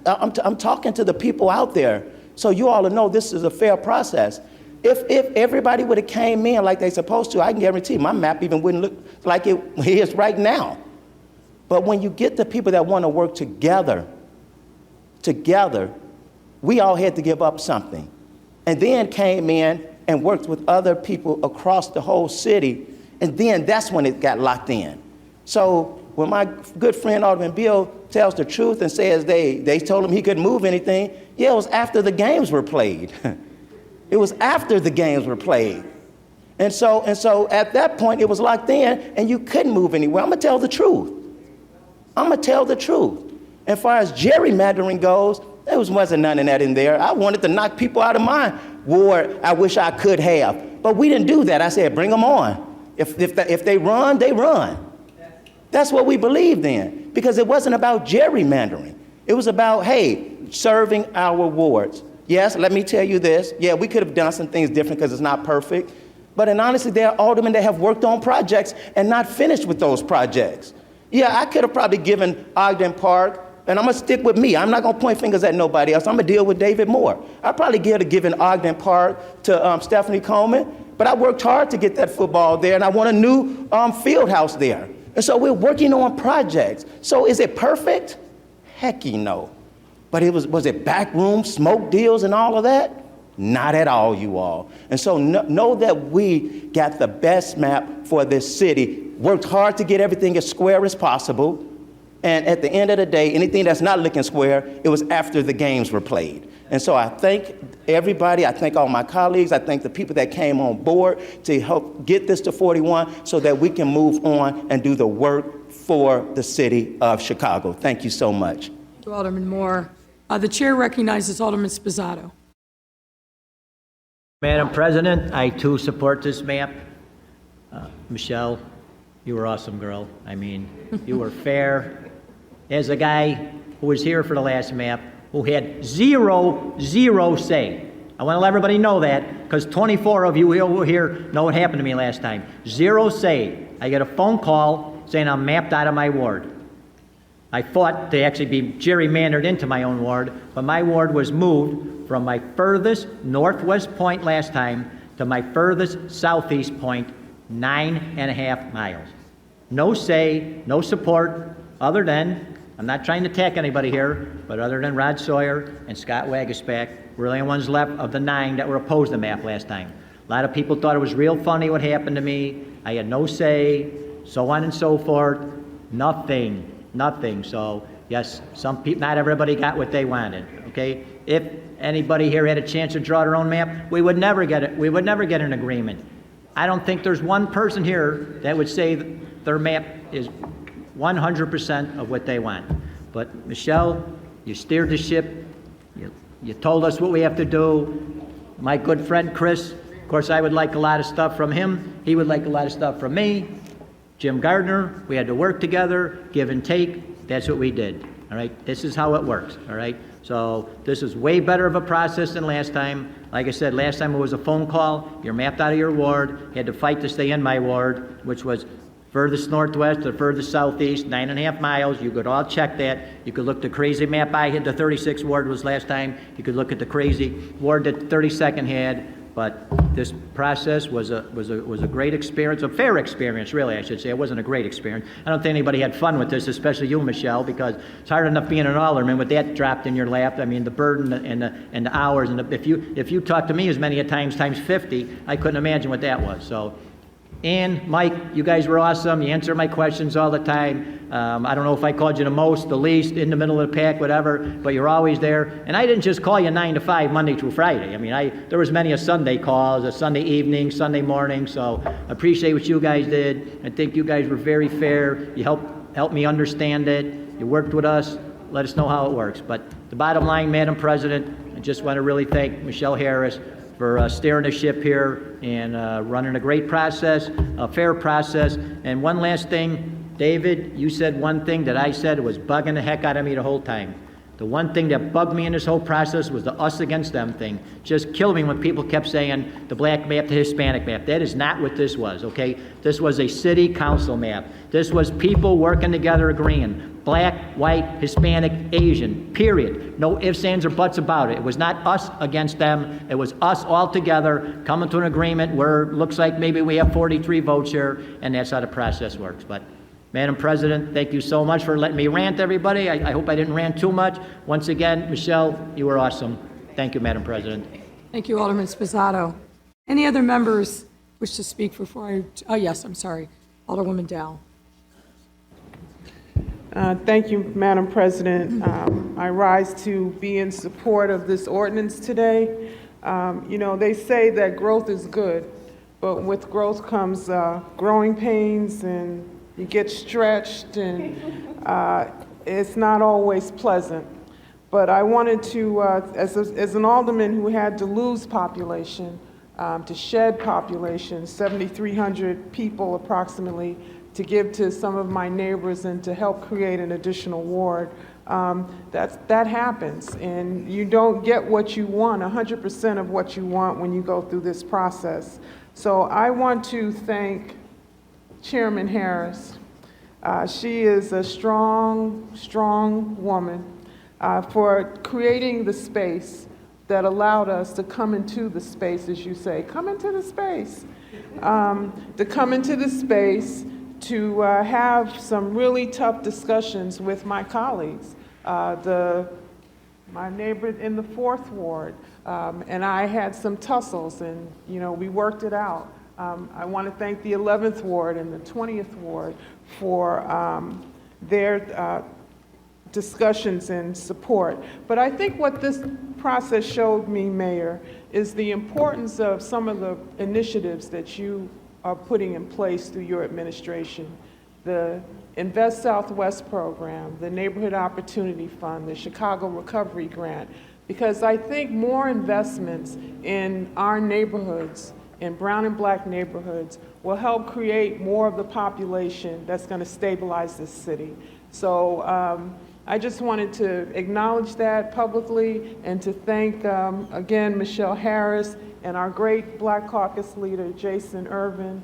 I'm talking to the people out there, so you all know this is a fair process. If everybody would have came in like they supposed to, I can guarantee my map even wouldn't look like it is right now. But when you get the people that want to work together, we all had to give up something. And then came in and worked with other people across the whole city, and then that's when it got locked in. So when my good friend Alderman Bill tells the truth and says they told him he couldn't move anything, yeah, it was after the games were played. It was after the games were played. And so at that point, it was locked in, and you couldn't move anywhere. I'm going to tell the truth. I'm going to tell the truth. As far as gerrymandering goes, there wasn't none of that in there. I wanted to knock people out of my ward I wish I could have. But we didn't do that. I said, bring them on. If they run, they run. That's what we believed in, because it wasn't about gerrymandering. It was about, hey, serving our wards. Yes, let me tell you this. Yeah, we could have done some things different because it's not perfect. But honestly, there are aldermen that have worked on projects and not finished with those projects. Yeah, I could have probably given Ogden Park, and I'm going to stick with me. I'm not going to point fingers at nobody else. I'm going to deal with David Moore. I probably could have given Ogden Park to Stephanie Coleman, but I worked hard to get that football there, and I want a new field house there. And so we're working on projects. So is it perfect? Hecky no. But was it backroom smoke deals and all of that? Not at all, you all. And so know that we got the best map for this city, worked hard to get everything as square as possible. And at the end of the day, anything that's not looking square, it was after the games were played. And so I thank everybody. I thank all my colleagues. I thank the people that came on board to help get this to 41 so that we can move on and do the work for the city of Chicago. Thank you so much. Thank you, Alderman Moore. The chair recognizes Alderman Sposato. Madam President, I too support this map. Michelle, you were awesome, girl. I mean, you were fair. As a guy who was here for the last map, who had zero say. I want to let everybody know that, because 24 of you over here know what happened to me last time. Zero say. I get a phone call saying I'm mapped out of my ward. I fought to actually be gerrymandered into my own ward, but my ward was moved from my furthest northwest point last time to my furthest southeast point, 9.5 miles. No say, no support, other than, I'm not trying to attack anybody here, but other than Rod Sawyer and Scott Waguespack, we're the only ones left of the 9 that were opposed to the map last time. A lot of people thought it was real funny what happened to me. I had no say, so on and so forth. Nothing. So yes, some people, not everybody got what they wanted. Okay, if anybody here had a chance to draw their own map, we would never get it. We would never get an agreement. I don't think there's one person here that would say that their map is 100% of what they want. But Michelle, you steered the ship. You told us what we have to do. My good friend Chris, of course, I would like a lot of stuff from him. He would like a lot of stuff from me. Jim Gardner, we had to work together, give and take. That's what we did. All right, this is how it works. All right, so this is way better of a process than last time. Like I said, last time it was a phone call. You're mapped out of your ward. You had to fight to stay in my ward, which was furthest northwest to furthest southeast, 9.5 miles. You could all check that. You could look the crazy map I had. The 36th ward was last time. You could look at the crazy ward that 32nd had. But this process was a great experience, a fair experience, really, I should say. It wasn't a great experience. I don't think anybody had fun with this, especially you, Michelle, because it's hard enough being an alderman with that dropped in your lap. I mean, the burden and the hours, and if you talk to me as many a times 50, I couldn't imagine what that was. So, Ann, Mike, you guys were awesome. You answer my questions all the time. I don't know if I called you the most, the least, in the middle of the pack, whatever, but you're always there. And I didn't just call you 9 to 5, Monday through Friday. I mean, there was many a Sunday calls, a Sunday evening, Sunday morning, so I appreciate what you guys did. I think you guys were very fair. You helped me understand it. You worked with us. Let us know how it works. But the bottom line, Madam President, I just want to really thank Michelle Harris for steering the ship here and running a great process, a fair process. And one last thing, David, you said one thing that I said was bugging the heck out of me the whole time. The one thing that bugged me in this whole process was the us against them thing. Just killed me when people kept saying the black map, the Hispanic map. That is not what this was, okay? This was a city council map. This was people working together agreeing. Black, white, Hispanic, Asian, period. No ifs, ands, or buts about it. It was not us against them. It was us all together coming to an agreement where it looks like maybe we have 43 votes here, and that's how the process works. But Madam President, thank you so much for letting me rant, everybody. I hope I didn't rant too much. Once again, Michelle, you were awesome. Thank you, Madam President. Thank you, Alderman Sposato. Any other members wish to speak before I, oh yes, I'm sorry, Alderwoman Dow. Thank you, Madam President. I rise to be in support of this ordinance today. They say that growth is good, but with growth comes growing pains, and you get stretched, and it's not always pleasant. But I wanted to, as an alderman who had to lose population, to shed population, 7,300 people approximately, to give to some of my neighbors and to help create an additional ward. That happens, and you don't get what you want, 100% of what you want when you go through this process. So I want to thank Chairman Harris. She is a strong, strong woman for creating the space that allowed us to come into the space, as you say, come into the space, to come into the space to have some really tough discussions with my colleagues, my neighbor in the 4th Ward, and I had some tussles, and we worked it out. I want to thank the 11th Ward and the 20th Ward for their discussions and support. But I think what this process showed me, Mayor, is the importance of some of the initiatives that you are putting in place through your administration. The Invest Southwest program, the Neighborhood Opportunity Fund, the Chicago Recovery Grant, because I think more investments in our neighborhoods, in brown and black neighborhoods, will help create more of the population that's going to stabilize this city. So I just wanted to acknowledge that publicly and to thank, again, Michelle Harris and our great Black Caucus leader, Jason Irvin,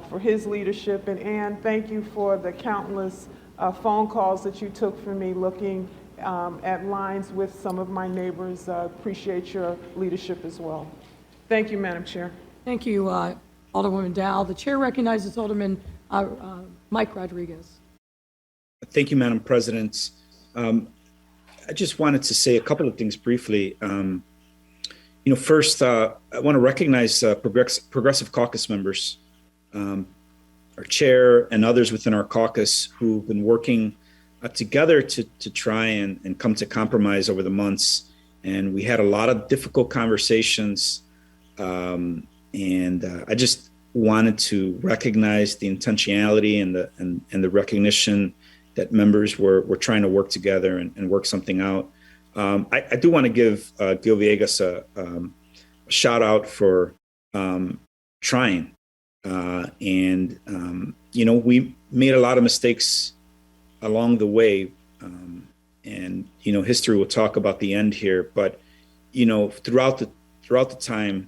for his leadership. And Ann, thank you for the countless phone calls that you took for me looking at lines with some of my neighbors. Appreciate your leadership as well. Thank you, Madam Chair. Thank you, Alderwoman Dow. The chair recognizes Alderman Mike Rodriguez. Thank you, Madam President. I just wanted to say a couple of things briefly. First, I want to recognize Progressive Caucus members, our chair and others within our caucus who've been working together to try and come to compromise over the months. And we had a lot of difficult conversations. And I just wanted to recognize the intentionality and the recognition that members were trying to work together and work something out. I do want to give Gil Villegas a shout out for trying. We made a lot of mistakes along the way. History will talk about the end here, but, throughout the time,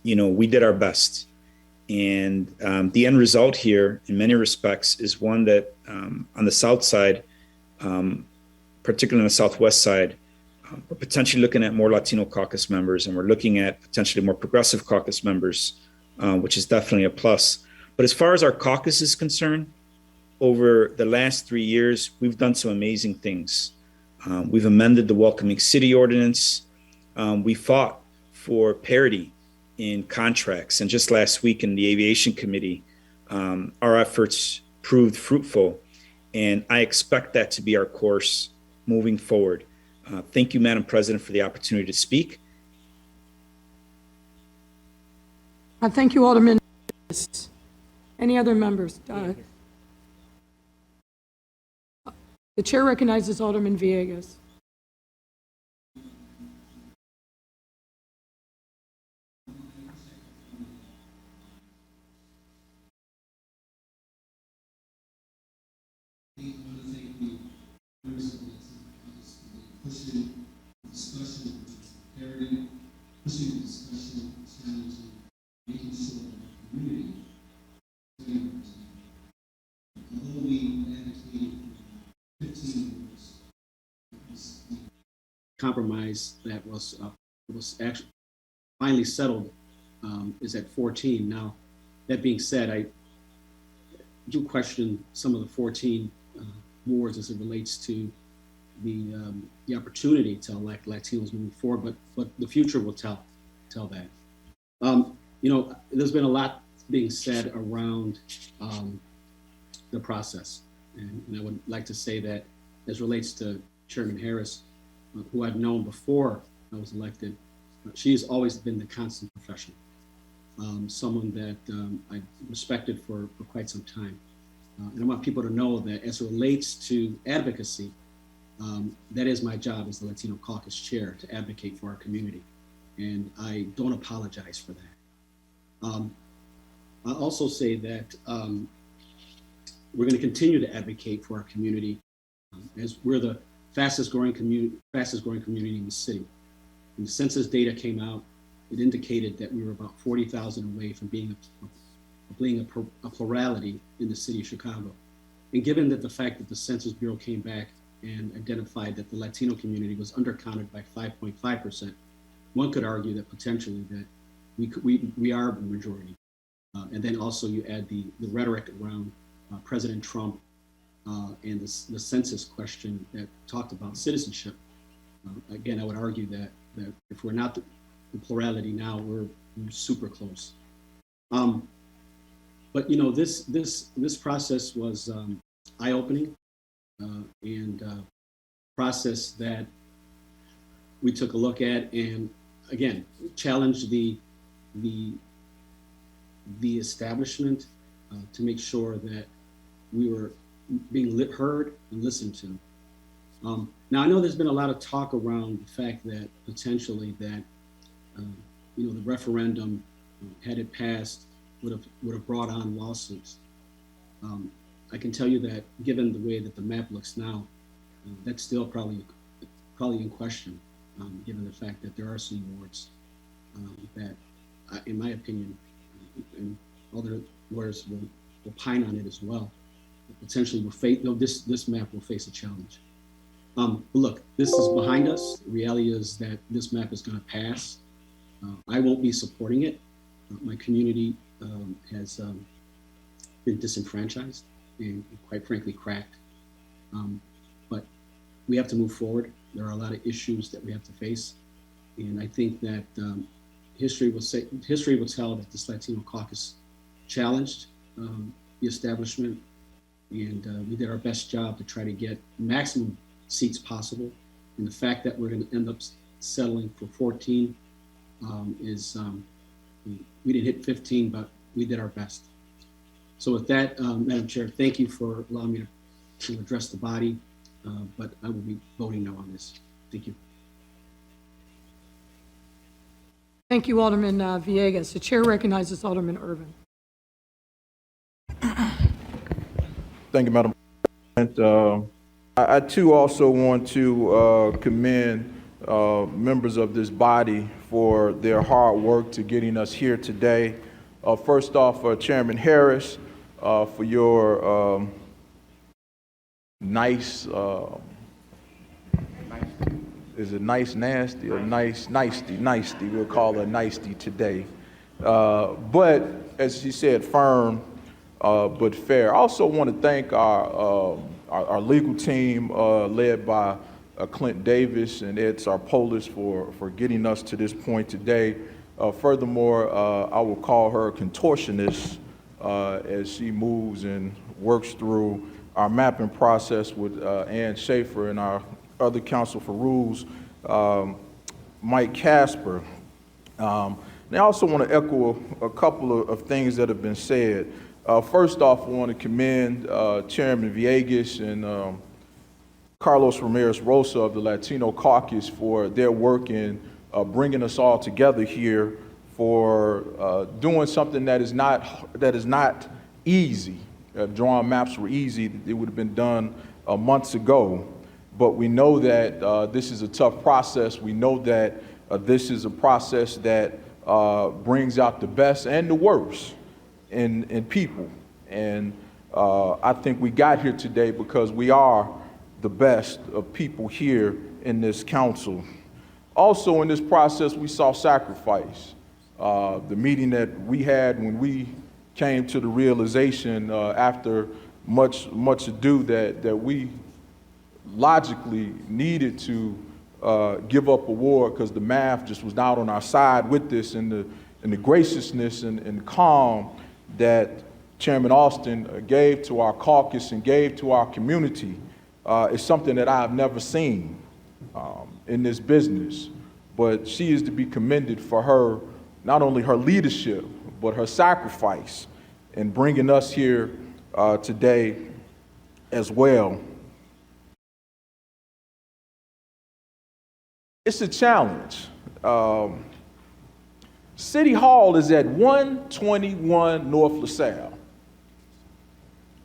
we did our best. And the end result here, in many respects, is one that on the South side, particularly on the Southwest side, we're potentially looking at more Latino caucus members, and we're looking at potentially more progressive caucus members, which is definitely a plus. But as far as our caucus is concerned, over the last 3 years, we've done some amazing things. We've amended the Welcoming City Ordinance. We fought for parity in contracts. And just last week in the Aviation Committee, our efforts proved fruitful. And I expect that to be our course moving forward. Thank you, Madam President, for the opportunity to speak. Thank you, Alderman. Any other members? The chair recognizes Alderman Villegas. Compromise that was actually finally settled is at 14. Now, that being said, I do question some of the 14 wards as it relates to the opportunity to elect Latinos moving forward, but the future will tell that. There's been a lot being said around the process. And I would like to say that as relates to Chairman Harris, who I've known before I was elected, she has always been the constant professional, someone that I respected for quite some time. And I want people to know that as it relates to advocacy, that is my job as the Latino Caucus Chair, to advocate for our community. And I don't apologize for that. I'll also say that we're going to continue to advocate for our community, as we're the fastest growing community in the city. When the census data came out, it indicated that we were about 40,000 away from being a plurality in the city of Chicago. And given that the fact that the Census Bureau came back and identified that the Latino community was undercounted by 5.5%, one could argue that potentially that we are the majority. And then also you add the rhetoric around President Trump and the census question that talked about citizenship. Again, I would argue that if we're not the plurality now, we're super close. But you know, this process was eye-opening and process that we took a look at, and again challenged the establishment to make sure that we were being heard and listened to. Now I know there's been a lot of talk around the fact that potentially that you know, the referendum, had it passed, would have brought on lawsuits. I can tell you that given the way that the map looks now, that's still probably in question, given the fact that there are some wards that, in my opinion, and other lawyers will pine on it as well, potentially will face, this map will face a challenge. But look, this is behind us. The reality is that this map is going to pass. I won't be supporting it. My community has been disenfranchised and quite frankly cracked. But we have to move forward. There are a lot of issues that we have to face. And I think that history will tell that this Latino caucus challenged the establishment, and we did our best job to try to get maximum seats possible. And the fact that we're going to end up settling for 14 is, we didn't hit 15, but we did our best. So with that, Madam Chair, thank you for allowing me to address the body, but I will be voting no on this. Thank you. Thank you, Alderman Villegas. The chair recognizes Alderman Irvin. Thank you, Madam President. I too also want to commend members of this body for their hard work to getting us here today. First off, Chairman Harris, for your nice, is it nice nasty or nicety? We'll call her nicety today. But as she said, firm but fair. I also want to thank our legal team led by Clint Davis and Ed Sarpolis for getting us to this point today. Furthermore, I will call her a contortionist as she moves and works through our mapping process with Ann Schaefer and our other counsel for rules, Mike Casper. And I also want to echo a couple of things that have been said. First off, I want to commend Chairman Villegas and Carlos Ramirez Rosa of the Latino Caucus for their work in bringing us all together here for doing something that is not easy. Drawing maps were easy; it would have been done months ago. But we know that this is a tough process. We know that this is a process that brings out the best and the worst in people. And I think we got here today because we are the best of people here in this council. Also in this process, we saw sacrifice. The meeting that we had when we came to the realization after much ado that we logically needed to give up a war because the math just was not on our side with this, and the graciousness and calm that Chairman Austin gave to our caucus and gave to our community is something that I have never seen in this business. But she is to be commended for her, not only her leadership, but her sacrifice in bringing us here today as well. It's a challenge. City Hall is at 121 North LaSalle.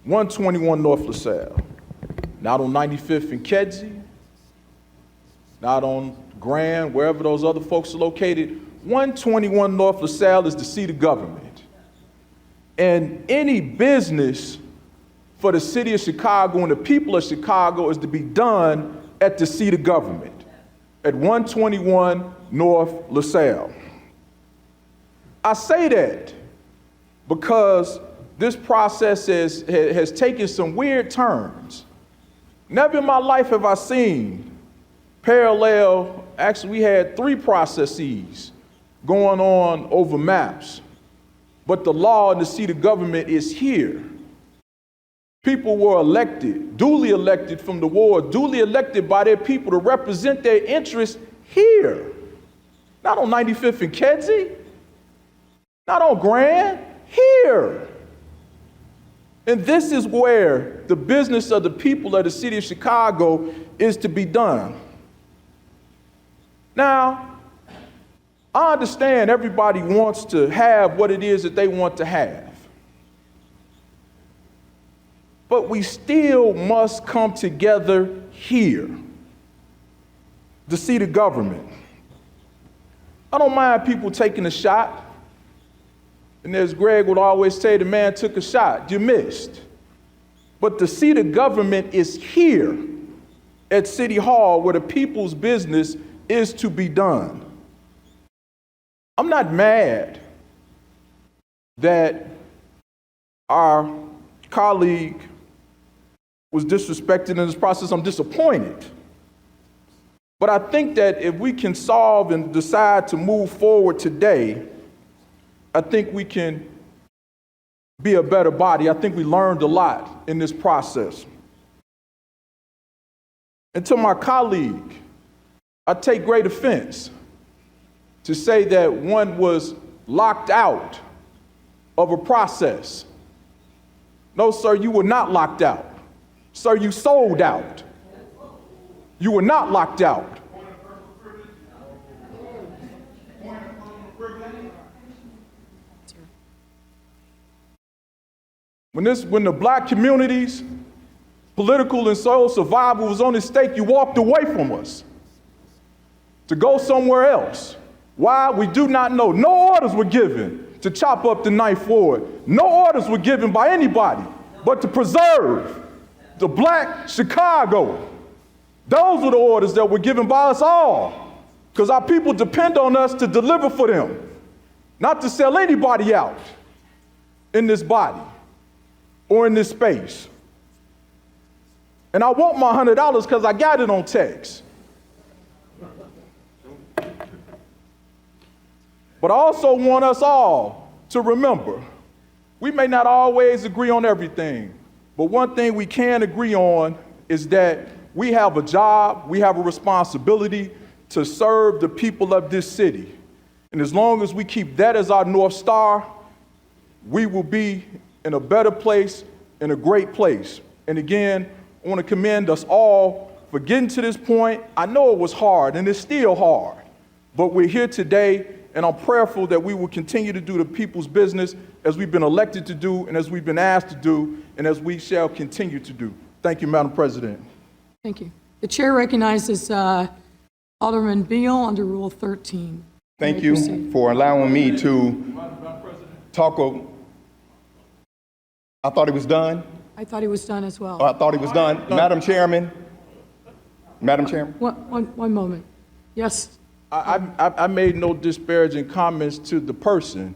121 North LaSalle. Not on 95th and Kedzie, not on Grand, wherever those other folks are located. 121 North LaSalle is the seat of government. And any business for the city of Chicago and the people of Chicago is to be done at the seat of government, at 121 North LaSalle. I say that because this process has taken some weird turns. Never in my life have I seen parallel, actually we had 3 processes going on over maps, but the law and the seat of government is here. People were elected, duly elected from the ward, duly elected by their people to represent their interests here. Not on 95th and Kedzie, not on Grand, here. And this is where the business of the people of the city of Chicago is to be done. Now, I understand everybody wants to have what it is that they want to have. But we still must come together here, the seat of government. I don't mind people taking a shot. And as Greg would always say, the man took a shot, you missed. But the seat of government is here at City Hall where the people's business is to be done. I'm not mad that our colleague was disrespected in this process. I'm disappointed. But I think that if we can solve and decide to move forward today, I think we can be a better body. I think we learned a lot in this process. And to my colleague, I take great offense to say that one was locked out of a process. No, sir, you were not locked out. Sir, you sold out. You were not locked out. When the black community's political and social survival was on at stake, you walked away from us to go somewhere else. Why? We do not know. No orders were given to chop up the 9th Ward. No orders were given by anybody but to preserve the black Chicago. Those were the orders that were given by us all, because our people depend on us to deliver for them, not to sell anybody out in this body or in this space. And I want my $100 because I got it on text. But I also want us all to remember, we may not always agree on everything, but one thing we can agree on is that we have a job, we have a responsibility to serve the people of this city. And as long as we keep that as our North Star, we will be in a better place, in a great place. And again, I want to commend us all for getting to this point. I know it was hard, and it's still hard, but we're here today, and I'm prayerful that we will continue to do the people's business as we've been elected to do, and as we've been asked to do, and as we shall continue to do. Thank you, Madam President. Thank you. The chair recognizes Alderman Beal under Rule 13. Thank you for allowing me to talk. I thought it was done. I thought he was done as well. I thought it was done. Madam Chairman. Madam Chairman. One moment. Yes. I made no disparaging comments to the person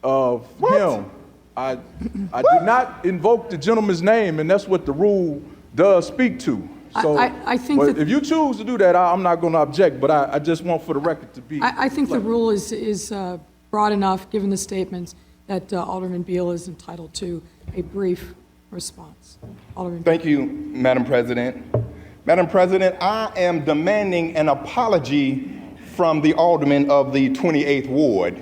of him. I did not invoke the gentleman's name, and that's what the rule does speak to. So, I think that if you choose to do that, I'm not going to object, but I just want for the record to be I think the rule is broad enough, given the statements. that Alderman Beal is entitled to a brief response. Alderman. Thank you, Madam President. Madam President, I am demanding an apology from the alderman of the 28th Ward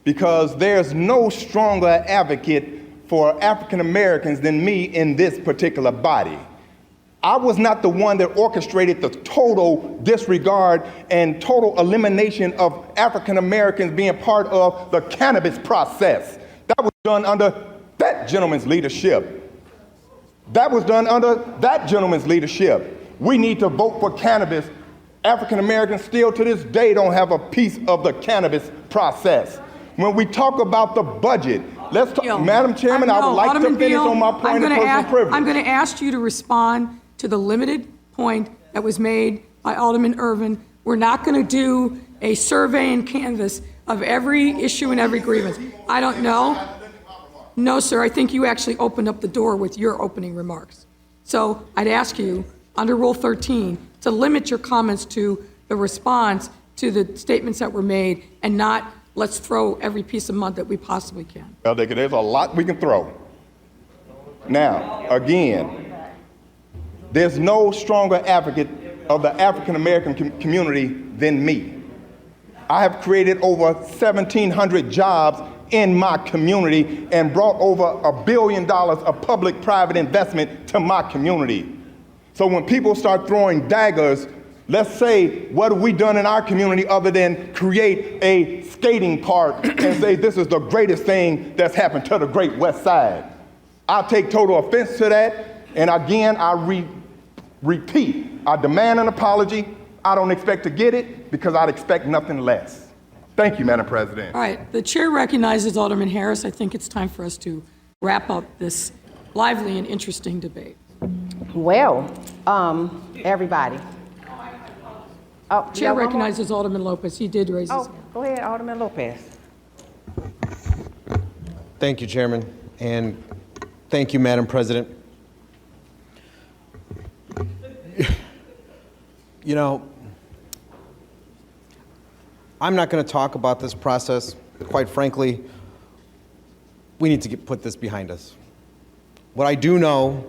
because there's no stronger advocate for African Americans than me in this particular body. I was not the one that orchestrated the total disregard and total elimination of African Americans being part of the cannabis process. That was done under that gentleman's leadership. That was done under that gentleman's leadership. We need to vote for cannabis. African Americans still to this day don't have a piece of the cannabis process. When we talk about the budget, let's talk, Madam Chairman, I would like to finish on my point of personal privilege. I'm going to ask you to respond to the limited point that was made by Alderman Irvin. We're not going to do a survey and canvass of every issue and every grievance. I don't know. No, sir, I think you actually opened up the door with your opening remarks. So I'd ask you, under Rule 13, to limit your comments to the response to the statements that were made and not let's throw every piece of mud that we possibly can. Well, there's a lot we can throw. Now, again, there's no stronger advocate of the African American community than me. I have created over 1,700 jobs in my community and brought over $1 billion of public-private investment to my community. So when people start throwing daggers, let's say, what have we done in our community other than create a skating park and say this is the greatest thing that's happened to the Great West Side? I'll take total offense to that. And again, I repeat, I demand an apology. I don't expect to get it because I'd expect nothing less. Thank you, Madam President. All right, the chair recognizes Alderman Harris. I think it's time for us to wrap up this lively and interesting debate. Well, everybody. Oh, Chair recognizes Alderman Lopez. He did raise his hand. Go ahead, Alderman Lopez. Thank you, Chairman, and thank you, Madam President. You know, I'm not going to talk about this process. Quite frankly, we need to put this behind us. What I do know,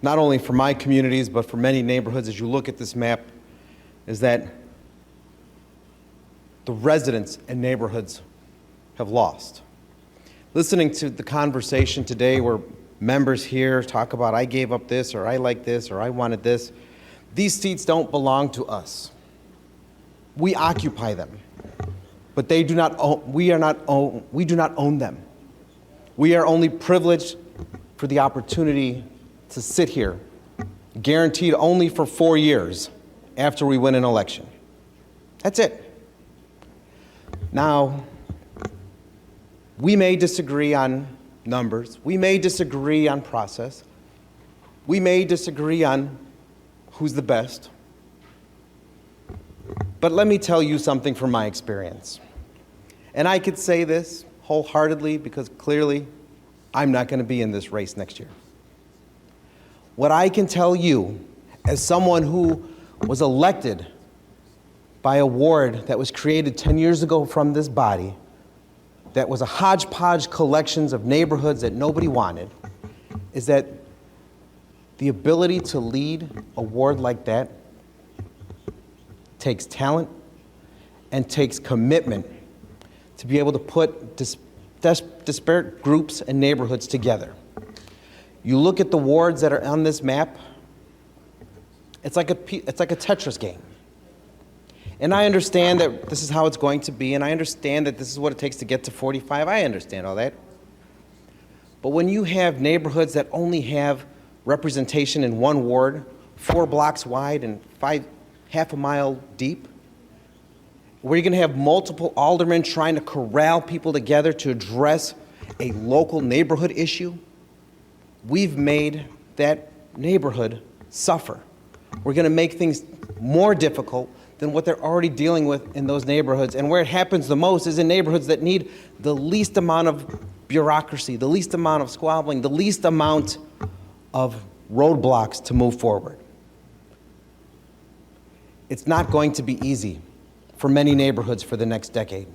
not only for my communities, but for many neighborhoods, as you look at this map, is that the residents and neighborhoods have lost. Listening to the conversation today where members here talk about, I gave up this, or I like this, or I wanted this, these seats don't belong to us. We occupy them, but they do not own, we do not own them. We are only privileged for the opportunity to sit here, guaranteed only for 4 years after we win an election. That's it. Now, we may disagree on numbers. We may disagree on process. We may disagree on who's the best. But let me tell you something from my experience. And I could say this wholeheartedly because clearly I'm not going to be in this race next year. What I can tell you as someone who was elected by a ward that was created 10 years ago from this body, that was a hodgepodge collections of neighborhoods that nobody wanted, is that the ability to lead a ward like that takes talent and takes commitment to be able to put disparate groups and neighborhoods together. You look at the wards that are on this map, it's like a Tetris game. And I understand that this is how it's going to be, and I understand that this is what it takes to get to 45. I understand all that. But when you have neighborhoods that only have representation in one ward, 4 blocks wide and half a mile deep, where you're going to have multiple aldermen trying to corral people together to address a local neighborhood issue, we've made that neighborhood suffer. We're going to make things more difficult than what they're already dealing with in those neighborhoods. And where it happens the most is in neighborhoods that need the least amount of bureaucracy, the least amount of squabbling, the least amount of roadblocks to move forward. It's not going to be easy for many neighborhoods for the next decade.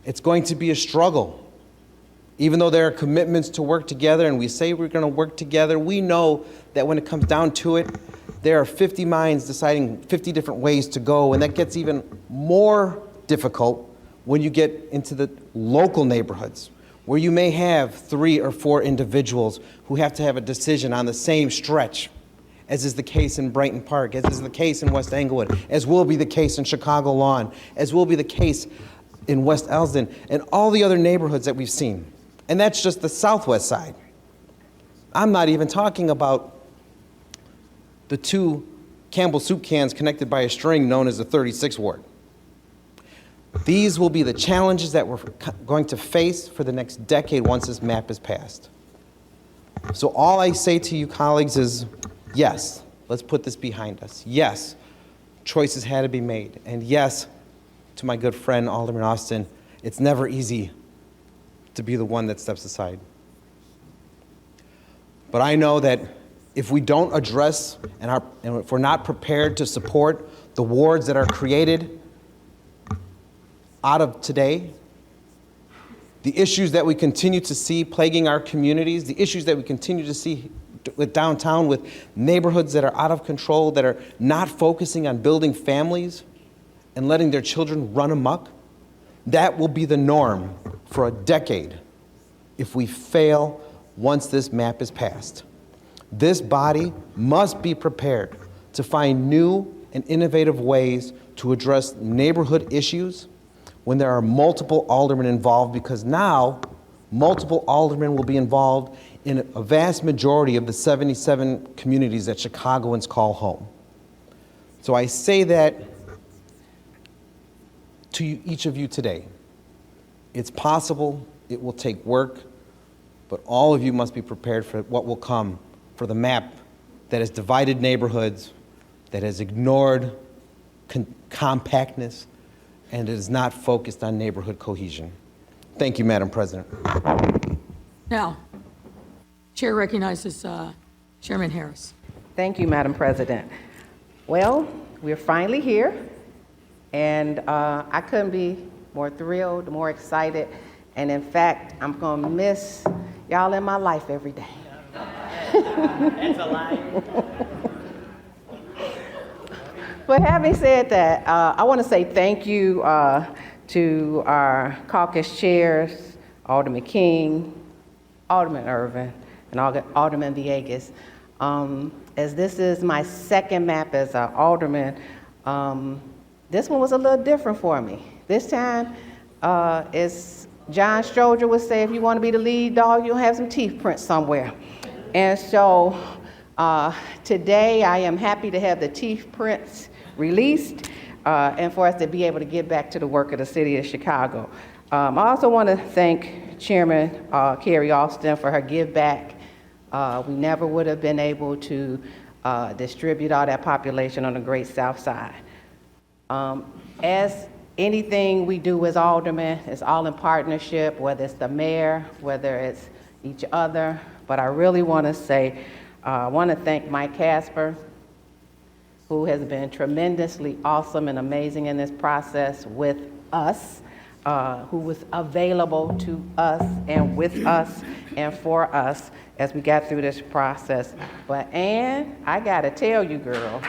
It's going to be a struggle. Even though there are commitments to work together and we say we're going to work together, we know that when it comes down to it, there are 50 minds deciding 50 different ways to go, and that gets even more difficult when you get into the local neighborhoods, where you may have 3 or 4 individuals who have to have a decision on the same stretch, as is the case in Brighton Park, as is the case in West Englewood, as will be the case in Chicago Lawn, as will be the case in West Elsdon, and all the other neighborhoods that we've seen. And that's just the southwest side. I'm not even talking about the 2 Campbell soup cans connected by a string known as the 36th Ward. These will be the challenges that we're going to face for the next decade once this map is passed. So all I say to you colleagues is, yes, let's put this behind us. Yes, choices had to be made. And yes, to my good friend Alderman Austin, it's never easy to be the one that steps aside. But I know that if we don't address and if we're not prepared to support the wards that are created out of today, the issues that we continue to see plaguing our communities, the issues that we continue to see with downtown, with neighborhoods that are out of control, that are not focusing on building families and letting their children run amok, that will be the norm for a decade if we fail once this map is passed. This body must be prepared to find new and innovative ways to address neighborhood issues when there are multiple aldermen involved, because now multiple aldermen will be involved in a vast majority of the 77 communities that Chicagoans call home. So I say that to each of you today. It's possible, it will take work, but all of you must be prepared for what will come, for the map that has divided neighborhoods, that has ignored compactness, and is not focused on neighborhood cohesion. Thank you, Madam President. Now, Chair recognizes Chairman Harris. Thank you, Madam President. Well, we're finally here, and I couldn't be more thrilled, more excited, and in fact, I'm gonna miss y'all in my life every day. That's a lie. But having said that, I want to say thank you to our caucus chairs, Alderman King, Alderman Irvin, and Alderman Villegas. As this is my second map as an alderman, this one was a little different for me. This time, as John Stroger would say, if you want to be the lead dog, you'll have some teeth prints somewhere. And so today I am happy to have the teeth prints released and for us to be able to get back to the work of the city of Chicago. I also want to thank Chairman Carrie Austin for her give back. We never would have been able to distribute all that population on the Great South Side. As anything we do as aldermen, it's all in partnership, whether it's the mayor, whether it's each other. But I really want to say, I want to thank Mike Casper, who has been tremendously awesome and amazing in this process with us, who was available to us and with us and for us as we got through this process. But Ann, I got to tell you, girl,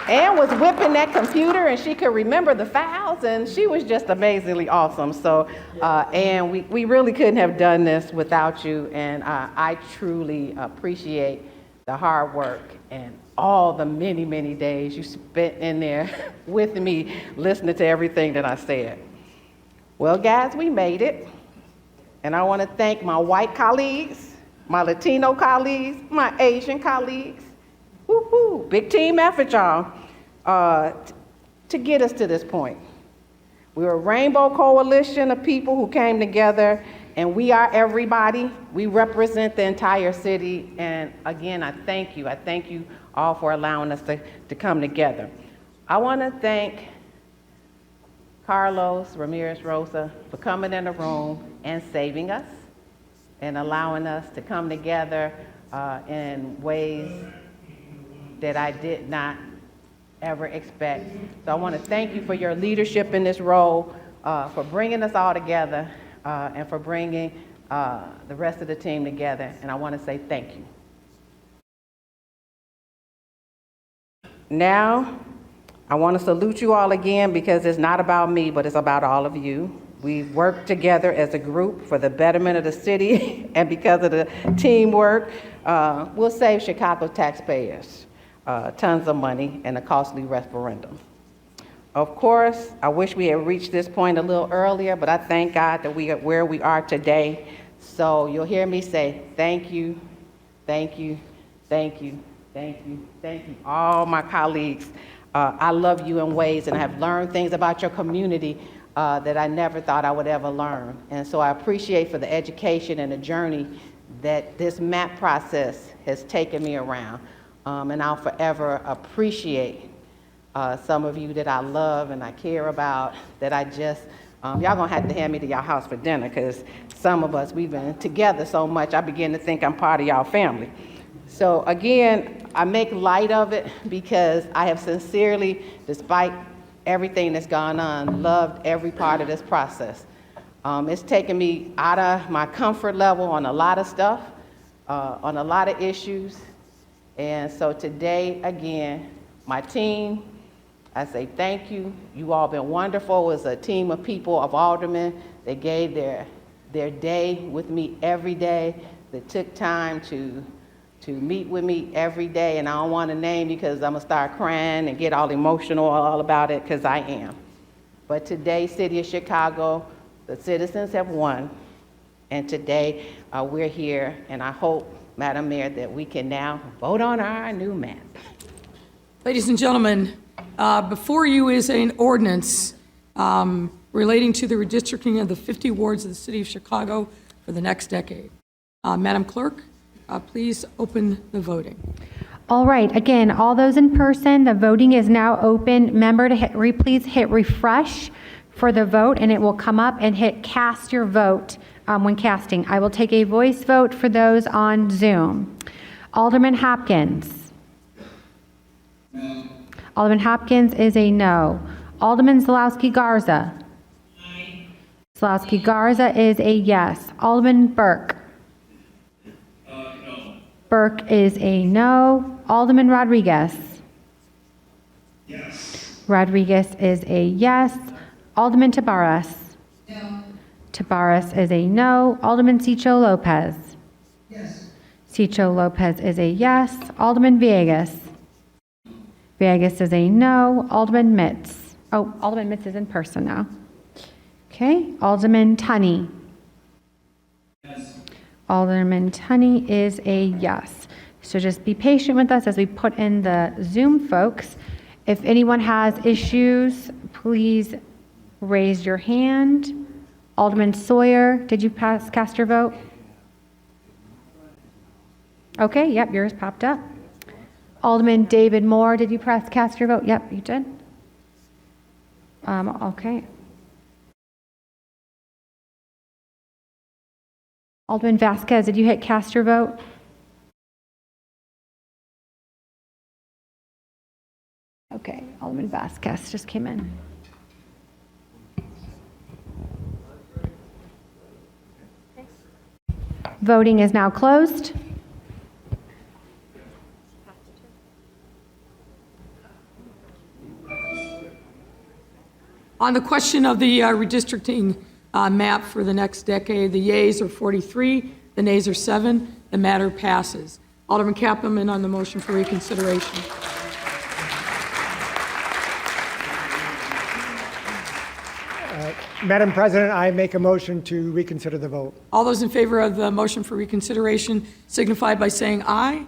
Ann was whipping that computer and she could remember the files and she was just amazingly awesome. So, Ann, we really couldn't have done this without you, and I truly appreciate the hard work and all the many, many days you spent in there with me listening to everything that I said. Well, guys, we made it. And I want to thank my white colleagues, my Latino colleagues, my Asian colleagues. Woo-hoo, big team effort, y'all, to get us to this point. We were a rainbow coalition of people who came together, and we are everybody. We represent the entire city, and again, I thank you. I thank you all for allowing us to come together. I want to thank Carlos Ramirez Rosa for coming in the room and saving us and allowing us to come together in ways that I did not ever expect. So I want to thank you for your leadership in this role, for bringing us all together, and for bringing the rest of the team together. And I want to say thank you. Now, I want to salute you all again because it's not about me, but it's about all of you. We've worked together as a group for the betterment of the city, and because of the teamwork, we'll save Chicago taxpayers tons of money and a costly referendum. Of course, I wish we had reached this point a little earlier, but I thank God that we are where we are today. So you'll hear me say thank you, thank you, thank you, thank you, thank you, all my colleagues. I love you in ways, and I have learned things about your community that I never thought I would ever learn. And so I appreciate for the education and the journey that this MAP process has taken me around. And I'll forever appreciate some of you that I love and I care about, that I just, y'all gonna have to hand me to y'all house for dinner, because some of us, we've been together so much, I begin to think I'm part of y'all family. So again, I make light of it because I have sincerely, despite everything that's gone on, loved every part of this process. It's taken me out of my comfort level on a lot of stuff, on a lot of issues. And so today, again, my team, I say thank you. You all been wonderful as a team of people, of aldermen. They gave their day with me every day. They took time to meet with me every day. And I don't want to name because I'm going to start crying and get all emotional all about it, because I am. But today, City of Chicago, the citizens have won. And today, we're here. And I hope, Madam Mayor, that we can now vote on our new map. Ladies and gentlemen, before you is an ordinance relating to the redistricting of the 50 wards of the City of Chicago for the next decade. Madam Clerk, please open the voting. All right, again, all those in person, the voting is now open. Remember to please hit refresh for the vote, and it will come up, and hit cast your vote when casting. I will take a voice vote for those on Zoom. Alderman Hopkins. No. Alderman Hopkins is a no. Alderman Zalowski Garza. Aye. Zalowski Garza is a yes. Alderman Burke. No. Burke is a no. Alderman Rodriguez. Yes. Rodriguez is a yes. Alderman Tabarrus. No. Tabarrus is a no. Alderman Cicho Lopez. Yes. Cicho Lopez is a yes. Alderman Villegas. Villegas is a no. Alderman Mitz. Oh, Alderman Mitz is in person now. Okay. Alderman Tunney. Yes. Alderman Tunney is a yes. So just be patient with us as we put in the Zoom folks. If anyone has issues, please raise your hand. Alderman Sawyer, did you cast your vote? Okay, yep, yours popped up. Alderman David Moore, did you cast your vote? Yep, you did. Okay. Alderman Vasquez, did you hit cast your vote? Okay, Alderman Vasquez just came in. Voting is now closed. On the question of the redistricting map for the next decade, the yeas are 43, the nays are 7. The matter passes. Alderman Kappelman on the motion for reconsideration. Madam President, I make a motion to reconsider the vote. All those in favor of the motion for reconsideration signify by saying aye.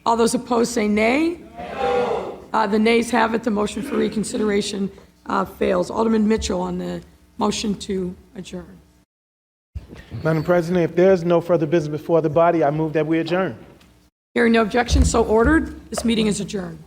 All those opposed say nay. No. The nays have it. The motion for reconsideration fails. Alderman Mitchell on the motion to adjourn. Madam President, if there's no further business before the body, I move that we adjourn. Hearing no objection, so ordered. This meeting is adjourned.